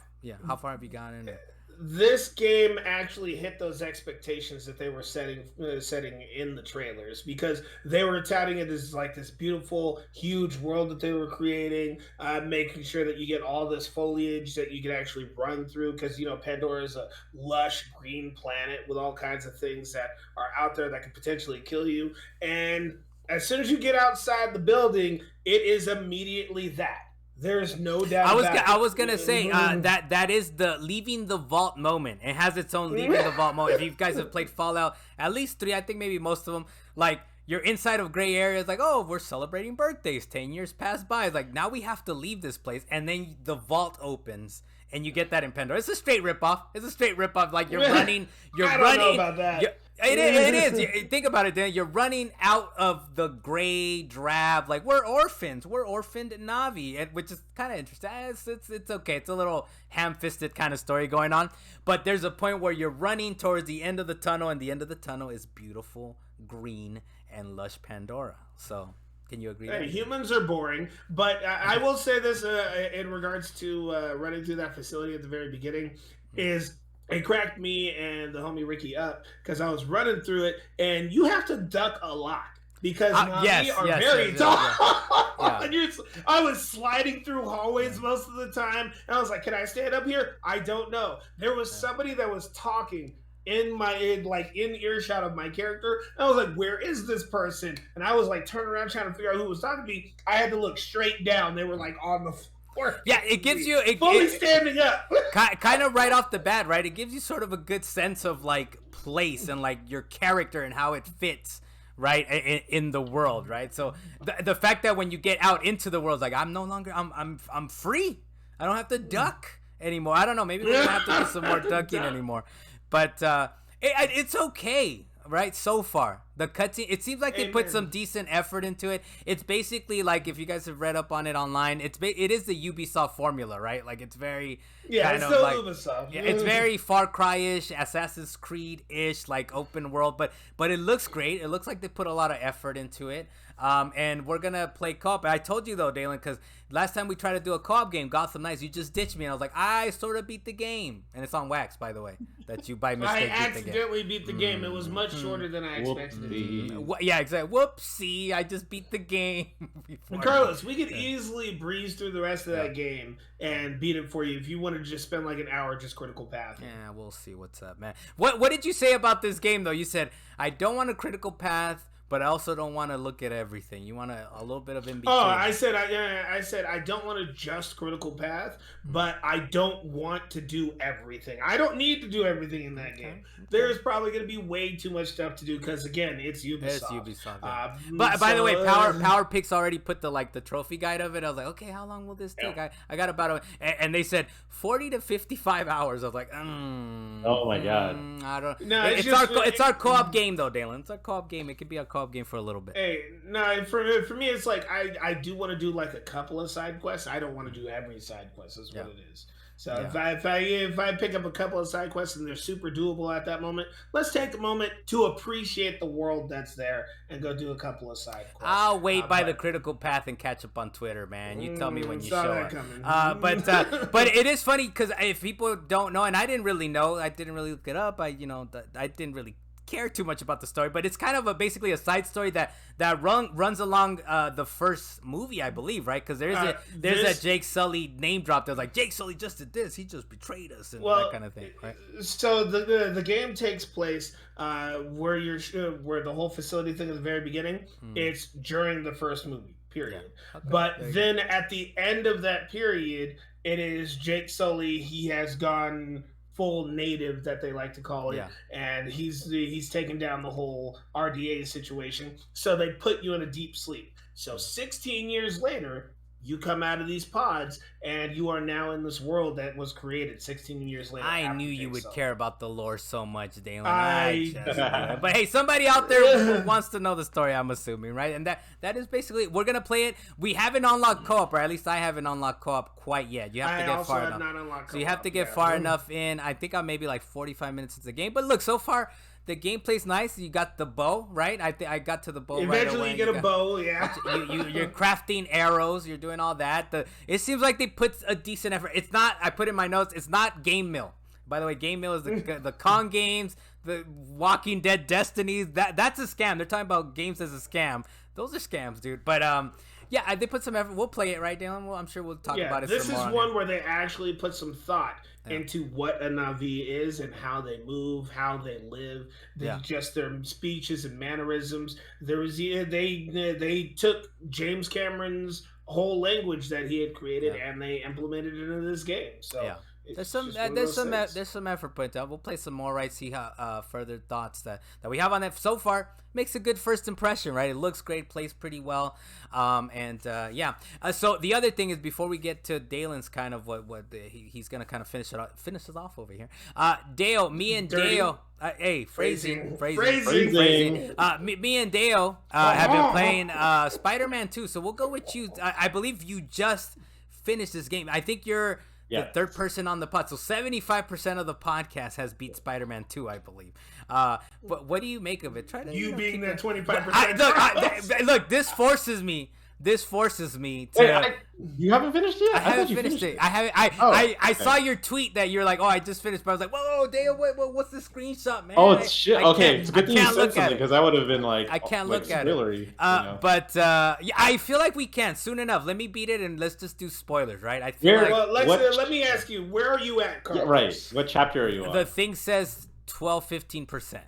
far have you gotten in it? This game actually hit those expectations that they were setting in the trailers, because they were touting it as like this beautiful, huge world that they were creating, making sure that you get all this foliage that you can actually run through, because Pandora is a lush green planet with all kinds of things that are out there that could potentially kill you. And as soon as you get outside the building, it is immediately that. There's no doubt. I was gonna say that is the leaving the vault moment. It has its own leaving the vault moment. If you guys have played Fallout, at least 3, I think maybe most of them, like you're inside of gray areas, like, oh, we're celebrating birthdays. 10 years pass by. It's like now we have to leave this place, and then the vault opens. And you get that in Pandora. It's a straight ripoff. Like you're running. I don't know about that. It is. Think about it, Dan. You're running out of the gray drab. Like we're orphans. We're orphaned Na'vi, which is kind of interesting. It's okay. It's a little ham-fisted kind of story going on. But there's a point where you're running towards the end of the tunnel, and the end of the tunnel is beautiful, green, and lush Pandora. So. Can you agree? Hey, humans are boring, but I will say this in regards to running through that facility at the very beginning is it cracked me and the homie Ricky up because I was running through it, and you have to duck a lot because Na'vi are very tall. Yeah. I was sliding through hallways most of the time, and I was like, "Can I stand up here?" I don't know. There was somebody that was talking in earshot of my character. And I was like, where is this person? And I was like turning around trying to figure out who was talking to me. I had to look straight down. They were like on the floor. Yeah, it gives you fully standing up. Kind of right off the bat, right? It gives you sort of a good sense of like place and like your character and how it fits, right, in the world, right? So the fact that when you get out into the world, like I'm free. I don't have to duck anymore. I don't know. Maybe we're gonna have to do some more ducking anymore. But it's okay, right? So far, the cutscene, it seems like they put some decent effort into it. It's basically like, if you guys have read up on it online, it is the Ubisoft formula, right? Like it's very it's still like, Ubisoft. Yeah, it's very Far Cry-ish, Assassin's Creed-ish, like open world, but it looks great. It looks like they put a lot of effort into it. And we're gonna play co-op. I told you though, Dalan, because last time we tried to do a co-op game, Gotham Knights, you just ditched me, and I was like, I sort of beat the game, and it's on wax, by the way, that you by mistake I accidentally beat the game. It was much shorter than I expected Yeah, exactly. Whoopsie! I just beat the game. Carlos, we could easily breeze through the rest of that game and beat it for you if you wanted to just spend like an hour just critical path. Yeah, we'll see what's up, man. What did you say about this game though? You said I don't want a critical path, but I also don't want to look at everything. You want a little bit of in between. Oh, I said I don't want to just critical path, but I don't want to do everything. I don't need to do everything in that game. There's probably going to be way too much stuff to do because again, it's Ubisoft. It's Ubisoft. Yeah. But by the way, Power Picks already put the trophy guide of it. I was like, okay, how long will this take? I got about and they said 40 to 55 hours. I was like, oh my god. I don't. No, it's our co-op game though, Dalan. It's our co-op game. It could be a co-op game for a little bit. Hey, no, for me, it's like I do want to do like a couple of side quests. I don't want to do every side quest. That's what it is. So if I pick up a couple of side quests and they're super doable at that moment, let's take a moment to appreciate the world that's there and go do a couple of side quests. I'll wait by the critical path and catch up on Twitter, man. You tell me when you show up. But it is funny because if people don't know, and I didn't really know, I didn't really look it up. I didn't really care too much about the story, but it's kind of basically a side story that runs along the first movie, I believe, right? Because there's that Jake Sully name drop that's like, Jake Sully just did this, he just betrayed us, and that kind of thing, right? So the game takes place where the whole facility thing at the very beginning. It's during the first movie, period. Yeah. Okay. But then at the end of that period, it is Jake Sully. He has gone full native, that they like to call it, and he's taken down the whole RDA situation. So they put you in a deep sleep. So 16 years later, you come out of these pods, and you are now in this world that was created 16 years later. I knew you would care about the lore so much, Dalan. But hey, somebody out there who wants to know the story, I'm assuming, right? And that is basically, we're going to play it. We haven't unlocked co-op, or at least I haven't unlocked co-op quite yet. You have to get far enough. So you have to get far enough in. I think I'm maybe like 45 minutes into the game. But look, so far, the gameplay's nice. You got the bow, right? I got to the bow Eventually right away. You get a bow, yeah. You're crafting arrows. You're doing all that. It seems like they put a decent effort. It's not, I put in my notes, it's not Game Mill. By the way, Game Mill is the Kong games, the Walking Dead Destinies. That's a scam. They're talking about games as a scam. Those are scams, dude. But yeah, they put some effort. We'll play it, right, Dylan? Well, I'm sure we'll talk about it some more. This is one where they actually put some thought into what a Na'vi is and how they move, how they live, just their speeches and mannerisms. They took James Cameron's whole language that he had created and they implemented it into this game. So there's some effort put out. We'll play some more, right? See how further thoughts that we have on that. So far, makes a good first impression, right? It looks great, plays pretty well, so the other thing is, before we get to Dalen's kind of he's gonna kind of finish us off over here. Deo, me and Dirty. Deo. Hey, phrasing. Me and Deo have been playing Spider-Man 2. So we'll go with you. I believe you just finished this game. I think you're the third person on the pod. So 75% of the podcast has beat Spider-Man 2, I believe. But what do you make of it? Try to being that 25%. Look, this forces me to. Wait, you haven't finished yet? I haven't finished it. I haven't. I saw your tweet that you're like, oh, I just finished, but I was like, whoa, Dale, what's the screenshot, man? Oh, it's shit. Okay, it's good thing you said something, because I would have been like, I can't look at it. But I feel like we can soon enough. Let me beat it and let's just do spoilers, right? I feel let me ask you, where are you at, Carlos? Yeah, right. What chapter are you on? The thing says 12-15%.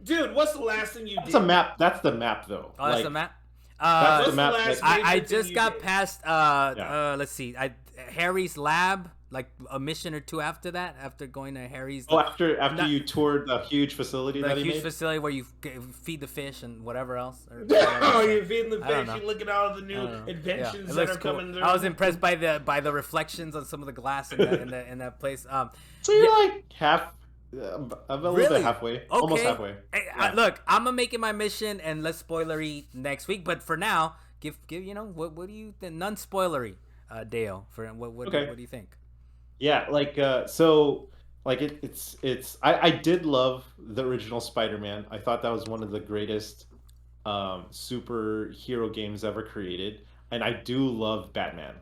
Dude, what's the last thing you did? That's a map. That's the map, though. Oh, that's the map? That's the map. I just got past let's see, Harry's lab, like a mission or two after that, after going to Harry's. After you toured the huge facility that he made? The huge facility where you feed the fish and whatever else. You're feeding the fish. You look at all the new inventions that are coming through. I was impressed by the reflections on some of the glass in that place. So you're like half. I'm a little bit halfway. Okay. Almost halfway. Hey, look, I'm gonna make it my mission and less spoilery next week. But for now, give what do you think? Non-spoilery, Dale. For what do you think? Yeah, I did love the original Spider-Man. I thought that was one of the greatest superhero games ever created, and I do love Batman.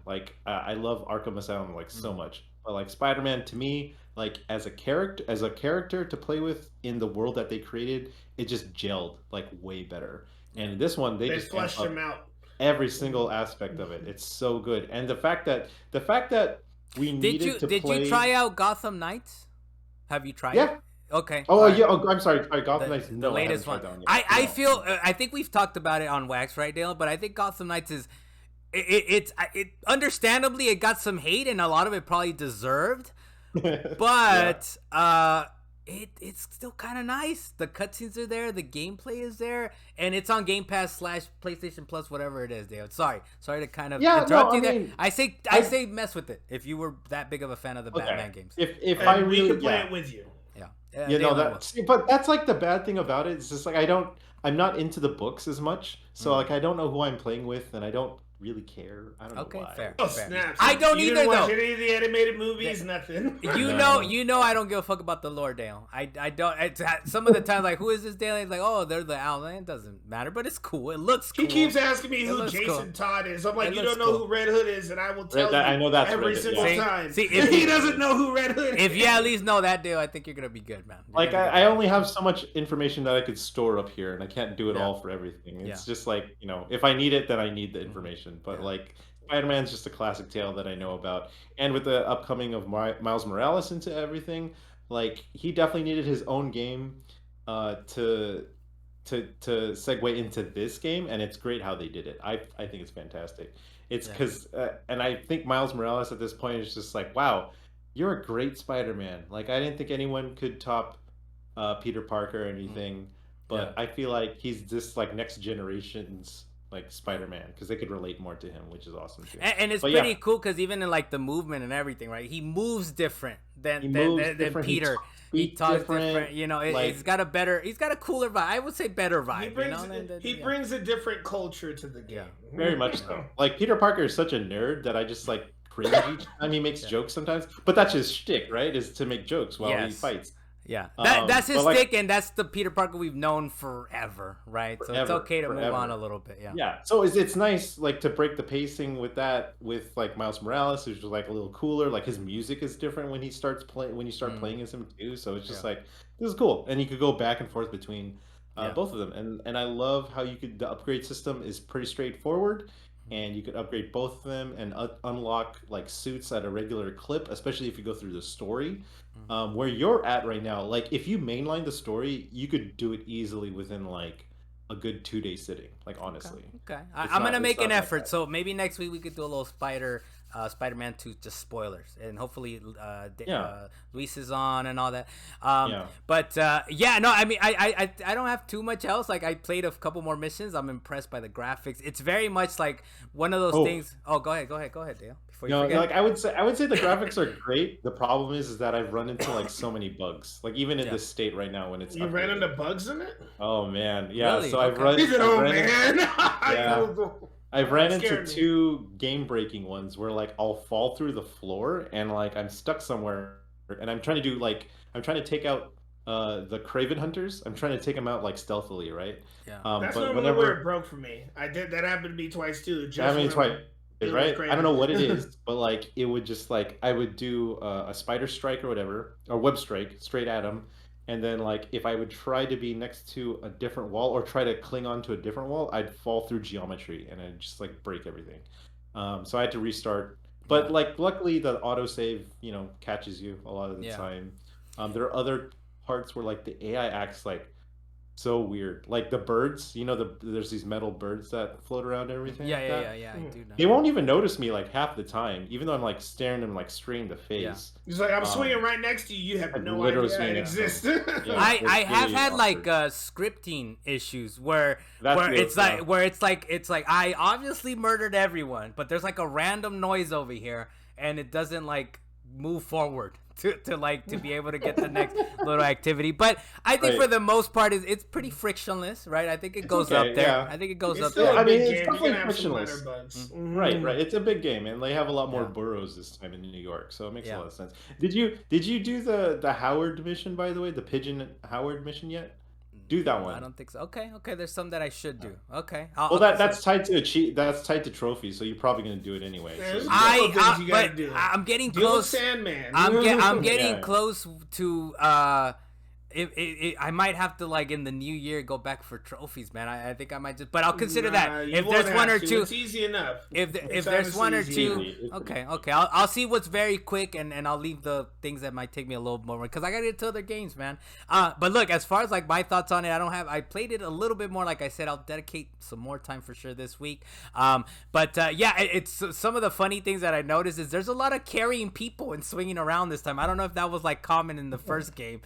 I love Arkham Asylum so much. But Spider-Man, to me, like as a character to play with in the world that they created, it just gelled like way better. And this one, they just fleshed him out. Every single aspect of it. It's so good. And the fact that we needed to did play. you try out Gotham Knights? Have you tried Yeah. it? Okay. Oh yeah. Oh, I'm sorry. Gotham Knights. The No, latest I one. haven't tried that I yet. feel I think we've talked about it on Wax, right, Dale? But I think Gotham Knights is it understandably it got some hate and a lot of it probably deserved. But it's still kind of nice. The cutscenes are there, the gameplay is there, and it's on Game Pass / PlayStation Plus, whatever it is, Dale. Sorry to kind of interrupt you there. I say mess with it if you were that big of a fan of the Batman games. If I really we could play it with you. But that's like the bad thing about it. It's just like I'm not into the books as much, so like I don't know who I'm playing with, and I don't really care. I don't know why. Fair. Oh, snaps. I don't you either, didn't watch though. any of the animated movies, nothing. You know, I don't give a fuck about the lore, Dale. I don't. Some of the times, like, who is this Dale? He's like, oh, they're the Owlman. It doesn't matter, but it's cool. It looks cool. He keeps asking me who Jason Todd is. I'm like, you don't know who Red Hood is, and I will tell you I know that's every Red Hood, single time. See, if he doesn't know who Red Hood is. If you at least know that, Dale, I think you're gonna be good, man. Like I only have so much information that I could store up here, and I can't do it all for everything. It's just like, if I need it, then I need the information. But like Spider-Man's just a classic tale that I know about, and with the upcoming of Miles Morales into everything, like he definitely needed his own game to segue into this game, and it's great how they did it. I think it's fantastic. It's because and I think Miles Morales at this point is just like, wow, you're a great Spider-Man. Like I didn't think anyone could top Peter Parker or anything, but I feel like he's just like next generation's like Spider-Man, because they could relate more to him, which is awesome too. And it's pretty cool because even in like the movement and everything, right? He moves different than Peter. He talks different. He's got a cooler vibe. I would say better vibe. He brings a different culture to the game. Very much so. Like Peter Parker is such a nerd that I just like cringe each time he makes jokes sometimes. But that's his shtick, right? Is to make jokes while he fights. Yeah, that's his stick, and that's the Peter Parker we've known forever, right? So it's okay to move on a little bit, Yeah, so it's nice, like, to break the pacing with that, with like Miles Morales, who's just like a little cooler. Like his music is different when he starts playing, when you start playing as him too. So it's just like, this is cool, and you could go back and forth between both of them, and I love how the upgrade system is pretty straightforward. And you could upgrade both of them and unlock like suits at a regular clip, especially if you go through the story. Where you're at right now, like if you mainline the story, you could do it easily within like a good 2-day sitting. Like honestly, okay. I'm gonna make an effort. So maybe next week we could do a little Spider-Man 2 just spoilers, and hopefully Luis is on and all that. But no, I mean I don't have too much else. Like I played a couple more missions. I'm impressed by the graphics. It's very much like one of those things. Oh, go ahead, Dale. Like I would say the graphics are great. The problem is that I've run into like so many bugs. Like even in this state right now when it's ran into bugs in it. Oh man, yeah. Really? So I've ran into 2 game-breaking ones where like I'll fall through the floor and like I'm stuck somewhere, and I'm trying to take out the Craven Hunters. I'm trying to take them out like stealthily, right? Yeah. That's normally where it broke for me. That happened to me twice too. Twice. Right? I don't know what it is, but like it would just like I would do a spider strike or whatever, or web strike straight at him, and then like if I would try to be next to a different wall or try to cling onto a different wall, I'd fall through geometry and I'd just like break everything. So I had to restart. But like luckily the autosave, catches you a lot of the time. There are other parts where like the AI acts like so weird, like the birds. There's these metal birds that float around and everything. I do know. They won't even notice me like half the time, even though I'm like staring them like straight in the face. He's like, I'm swinging right next to you. You have no idea it exists. I have had like scripting issues where it's like I obviously murdered everyone, but there's like a random noise over here, and it doesn't like move forward to be able to get the next little activity. But I think for the most part it's pretty frictionless, right? I think it goes up there. Yeah. I think it goes up there. there. I mean, it's definitely frictionless. Right. It's a big game, and they have a lot more boroughs this time in New York, so it makes a lot of sense. Did you do the Howard mission, by the way, the Pigeon Howard mission yet? Do that one. I don't think so. Okay, there's some that I should do. Okay. That's tied to that's tied to trophies, so you're probably gonna do it anyway. So I'm getting close. Sandman. I'm getting close to I might have to like in the new year go back for trophies, man. I think I might just, but I'll consider that if there's one or two. It's easy enough. If there's one or two, okay. I'll see what's very quick, and I'll leave the things that might take me a little more because I gotta get to other games, man. But look, as far as like my thoughts on it, I played it a little bit more. Like I said, I'll dedicate some more time for sure this week. But it's some of the funny things that I noticed is there's a lot of carrying people and swinging around this time. I don't know if that was like common in the first game.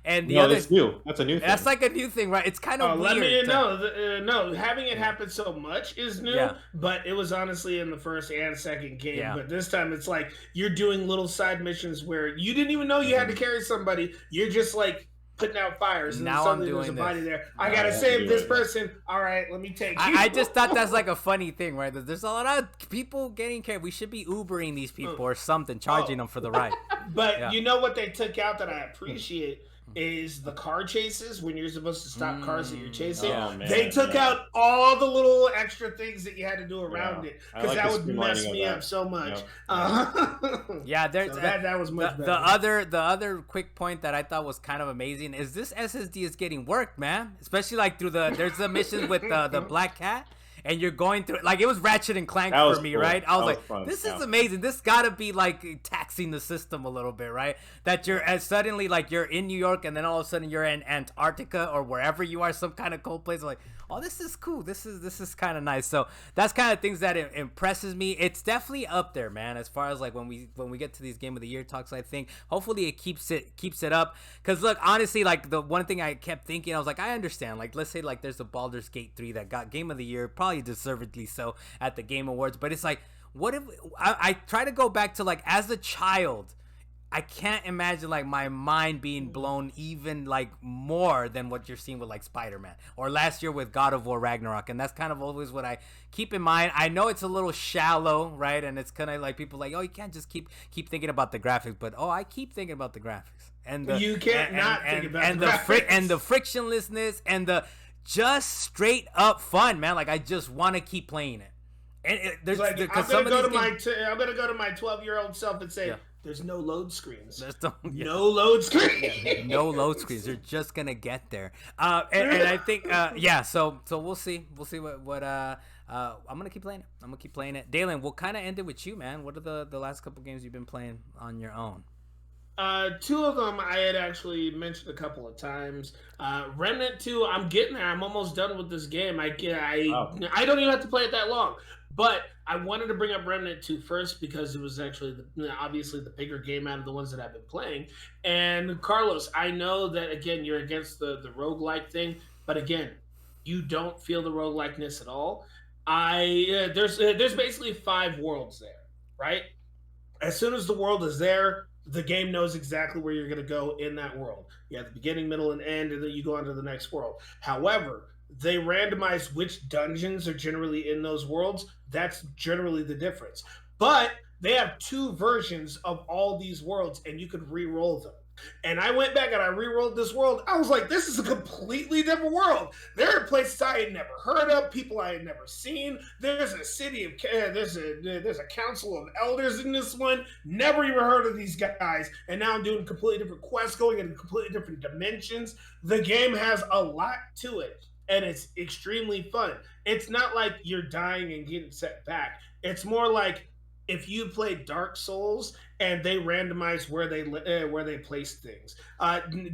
And the other, that's new. That's a new thing. That's like a new thing, right? It's kind of weird. No, having it happen so much is new, but it was honestly in the first and second game. Yeah. But this time it's like you're doing little side missions where you didn't even know you had to carry somebody. You're just like putting out fires, and now suddenly there's a body there. I gotta save this person. All right, let me take you. I just thought that's like a funny thing, right? There's a lot of people getting carried. We should be Ubering these people or something, charging them for the ride. But you know what they took out that I appreciate is the car chases when you're supposed to stop cars that you're chasing. They took out all the little extra things that you had to do around it because that would mess me up so much. That was much better. The other quick point that I thought was kind of amazing is this SSD is getting worked, man. Especially like through there's the missions with the black cat. And you're going through it. Like, it was Ratchet and Clank for me, right? I was like, fun. This is amazing. This gotta be, like, taxing the system a little bit, right? That you're suddenly, like, you're in New York, and then all of a sudden you're in Antarctica or wherever you are, some kind of cold place. Like, oh, this is cool. This is kind of nice. So that's kind of things that impresses me. It's definitely up there, man, as far as, like, when we get to these Game of the Year talks, I think. Hopefully it keeps it up. Because, look, honestly, like, the one thing I kept thinking, I was like, I understand. Like, let's say, like, there's a Baldur's Gate 3 that got Game of the Year, probably deservedly so at the Game Awards, but it's like, what if I try to go back to like as a child, I can't imagine like my mind being blown even like more than what you're seeing with like Spider-Man or last year with God of War Ragnarok, and that's kind of always what I keep in mind. I know it's a little shallow, right? And it's kind of like people like, oh, you can't just keep thinking about the graphics, but I keep thinking about the graphics and you can't think about the graphics. And the frictionlessness and the just straight up fun, man. Like I just want to keep playing it. And there's like I'm gonna go to my 12-year-old self and say, there's no load screens. There's no load screens. No load screens. You're just gonna get there. And I think So we'll see. We'll see what I'm gonna keep playing it. Dalan, we'll kind of end it with you, man. What are the last couple games you've been playing on your own? Two of them I had actually mentioned a couple of times. Remnant 2, I'm getting there. I'm almost done with this game. I don't even have to play it that long. But I wanted to bring up Remnant 2 first because it was actually obviously the bigger game out of the ones that I've been playing. And Carlos, I know that again you're against the roguelike thing, but again, you don't feel the roguelikeness at all. There's basically 5 worlds there, right? As soon as the world is there, the game knows exactly where you're going to go in that world. You have the beginning, middle, and end, and then you go on to the next world. However, they randomize which dungeons are generally in those worlds. That's generally the difference. But they have 2 versions of all these worlds, and you could re-roll them. And I went back and I re-rolled this world. I was like, this is a completely different world. There are places I had never heard of, people I had never seen. There's a city of there's a council of elders in this one. Never even heard of these guys. And now I'm doing completely different quests, going in completely different dimensions. The game has a lot to it, and it's extremely fun. It's not like you're dying and getting set back. It's more like if you play Dark Souls and they randomize where they place things.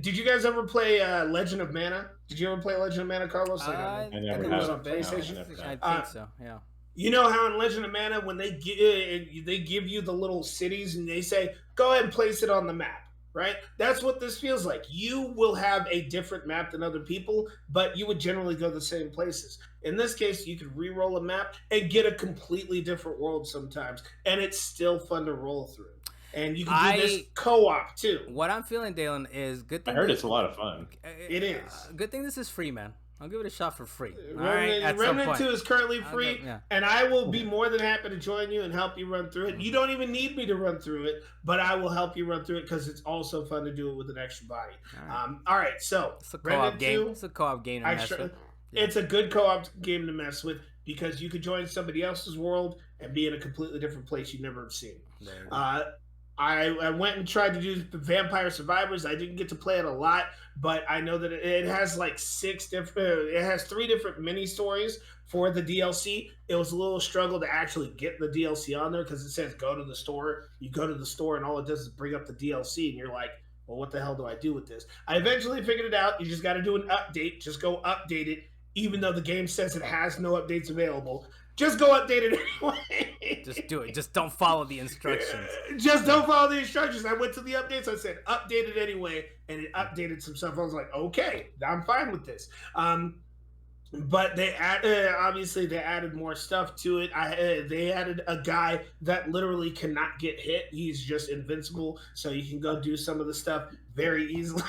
Did you guys ever play Legend of Mana? Did you ever play Legend of Mana, Carlos? I never have. It was on PlayStation. I think so. Yeah. You know how in Legend of Mana when they give you the little cities and they say go ahead and place it on the map. Right? That's what this feels like. You will have a different map than other people, but you would generally go the same places. In this case, you could re-roll a map and get a completely different world sometimes, and it's still fun to roll through. And you can do this co-op too. What I'm feeling, Dalan, is good thing. I heard it's a lot of fun. It is. Good thing this is free, man. I'll give it a shot for free. Remnant 2 is currently free, and I will be more than happy to join you and help you run through it. You don't even need me to run through it, but I will help you run through it because it's also fun to do it with an extra body. All right, so it's a co-op game. It's a co-op game to mess with. It's a good co-op game to mess with because you could join somebody else's world and be in a completely different place you've never seen. I went and tried to do Vampire Survivors. I didn't get to play it a lot, but I know that it has like 3 different mini stories for the DLC. It was a little struggle to actually get the DLC on there because it says go to the store. You go to the store and all it does is bring up the DLC and you're like, well, what the hell do I do with this? I eventually figured it out. You just got to do an update. Just go update it, even though the game says it has no updates available. Just go update it anyway. Just do it. Just don't follow the instructions. Just don't follow the instructions. I went to the updates. I said, update it anyway. And it updated some stuff. I was like, okay, I'm fine with this. But they obviously they added more stuff to it. They added a guy that literally cannot get hit. He's just invincible. So you can go do some of the stuff very easily.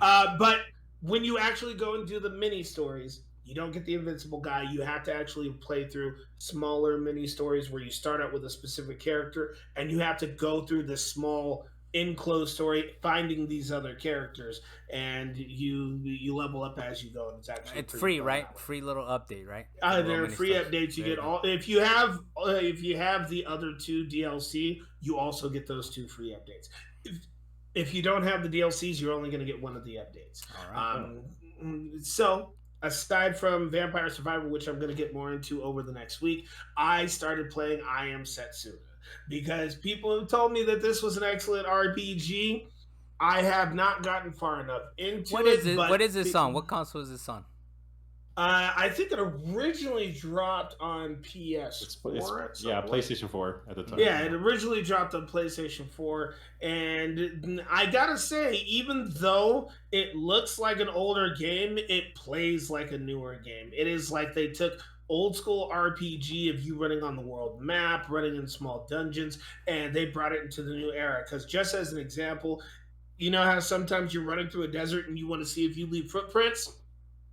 But when you actually go and do the mini stories, you don't get the invincible guy. You have to actually play through smaller mini stories where you start out with a specific character and you have to go through this small enclosed story finding these other characters, and you level up as you go, and it's free, right? Free little update, right? They're free updates. You get all if you have the other 2 DLC, you also get those 2 free updates. If you don't have the DLCs, you're only going to get one of the updates. All right. So aside from Vampire Survivor, which I'm going to get more into over the next week, I started playing I Am Setsuna because people have told me that this was an excellent RPG. I have not gotten far enough into it. What is this on? What console is this on? I think it originally dropped on PS4. PlayStation 4 at the time. Yeah, it originally dropped on PlayStation 4. And I gotta say, even though it looks like an older game, it plays like a newer game. It is like they took old school RPG of you running on the world map, running in small dungeons, and they brought it into the new era. Because just as an example, you know how sometimes you're running through a desert and you want to see if you leave footprints?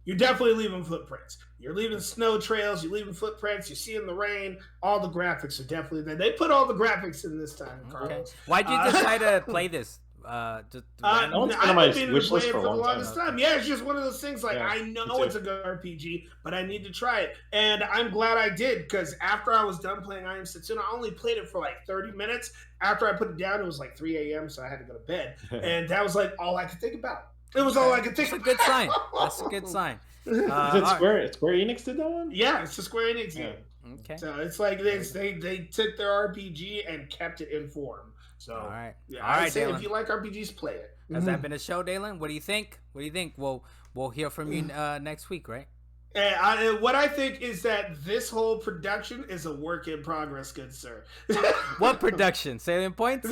You're definitely leaving footprints. You're leaving snow trails. You're leaving footprints. You're seeing the rain. All the graphics are definitely there. They put all the graphics in this time, Carlos. Okay. Why'd you decide to play this? I've been playing for the longest time. Yeah, it's just one of those things. Like I know it's a good RPG, but I need to try it, and I'm glad I did because after I was done playing I Am Setsuna, I only played it for like 30 minutes. After I put it down, it was like 3 a.m., so I had to go to bed, and that was like all I could think about. It was all I could think. That's a good sign. That's a good sign. Is it Square Enix did that one? Yeah, it's a Square Enix game. Okay. So it's like they took their RPG and kept it in form. So all right. Yeah, all right, say Dalan. if you like RPGs, play it. Has that been a show, Dalan? What do you think? We'll hear from you next week, right? What I think is that this whole production is a work in progress, good sir. What production? Salient Points?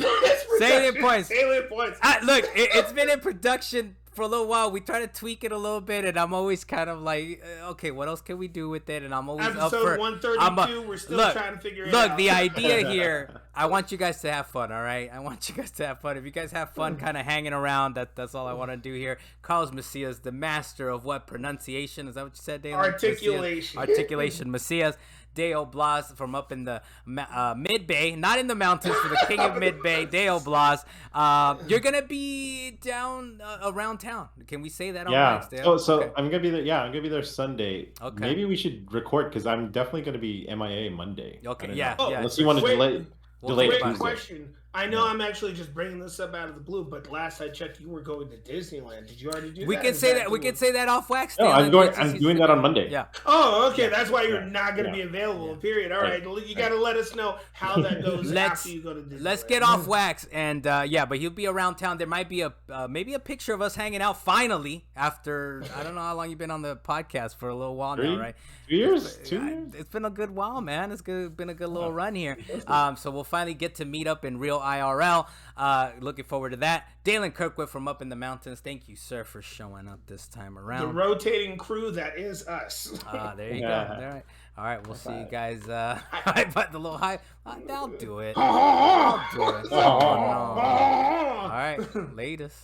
Salient Points. Look, it's been in production for a little while. We try to tweak it a little bit, and I'm always kind of like, okay, what else can we do with it? And I'm always episode up for 132. We're still trying to figure it out. Look, the idea here, I want you guys to have fun. All right, I want you guys to have fun. If you guys have fun, kind of hanging around, that's all I want to do here. Carlos Macias, the master of what pronunciation? Is that what you said, Dalan? Articulation, Macias. Deo Blas from up in the mid-bay, not in the mountains, for the king of mid-bay, Deo Blas. You're going to be down around town. Can we say that on wax, Dale? So okay. I'm going to be there. Yeah, I'm going to be there Sunday. Okay. Maybe we should record because I'm definitely going to be MIA Monday. Okay, yeah. Unless you want to delay Great question. I know I'm actually just bringing this up out of the blue, but last I checked, you were going to Disneyland. Did you already do that? We can say that. We can say that off wax. No, I'm doing that on Monday. Yeah. Oh, okay. That's why you're not going to be available. Yeah. Period. All right. You got to let us know how that goes after you go to Disneyland. Let's get off wax, and but he'll be around town. There might be maybe a picture of us hanging out finally after I don't know how long you've been on the podcast for a little while now, right? 2 years. 2 years. It's been a good while, man. It's been a good little run here. So we'll finally get to meet up in real IRL. Looking forward to that. Dalan Kirkwood from up in the mountains. Thank you, sir, for showing up this time around. The rotating crew that is us. There you go. All right. We'll see you guys. But the little high. I'll do it. I'll do it. All right. Latest.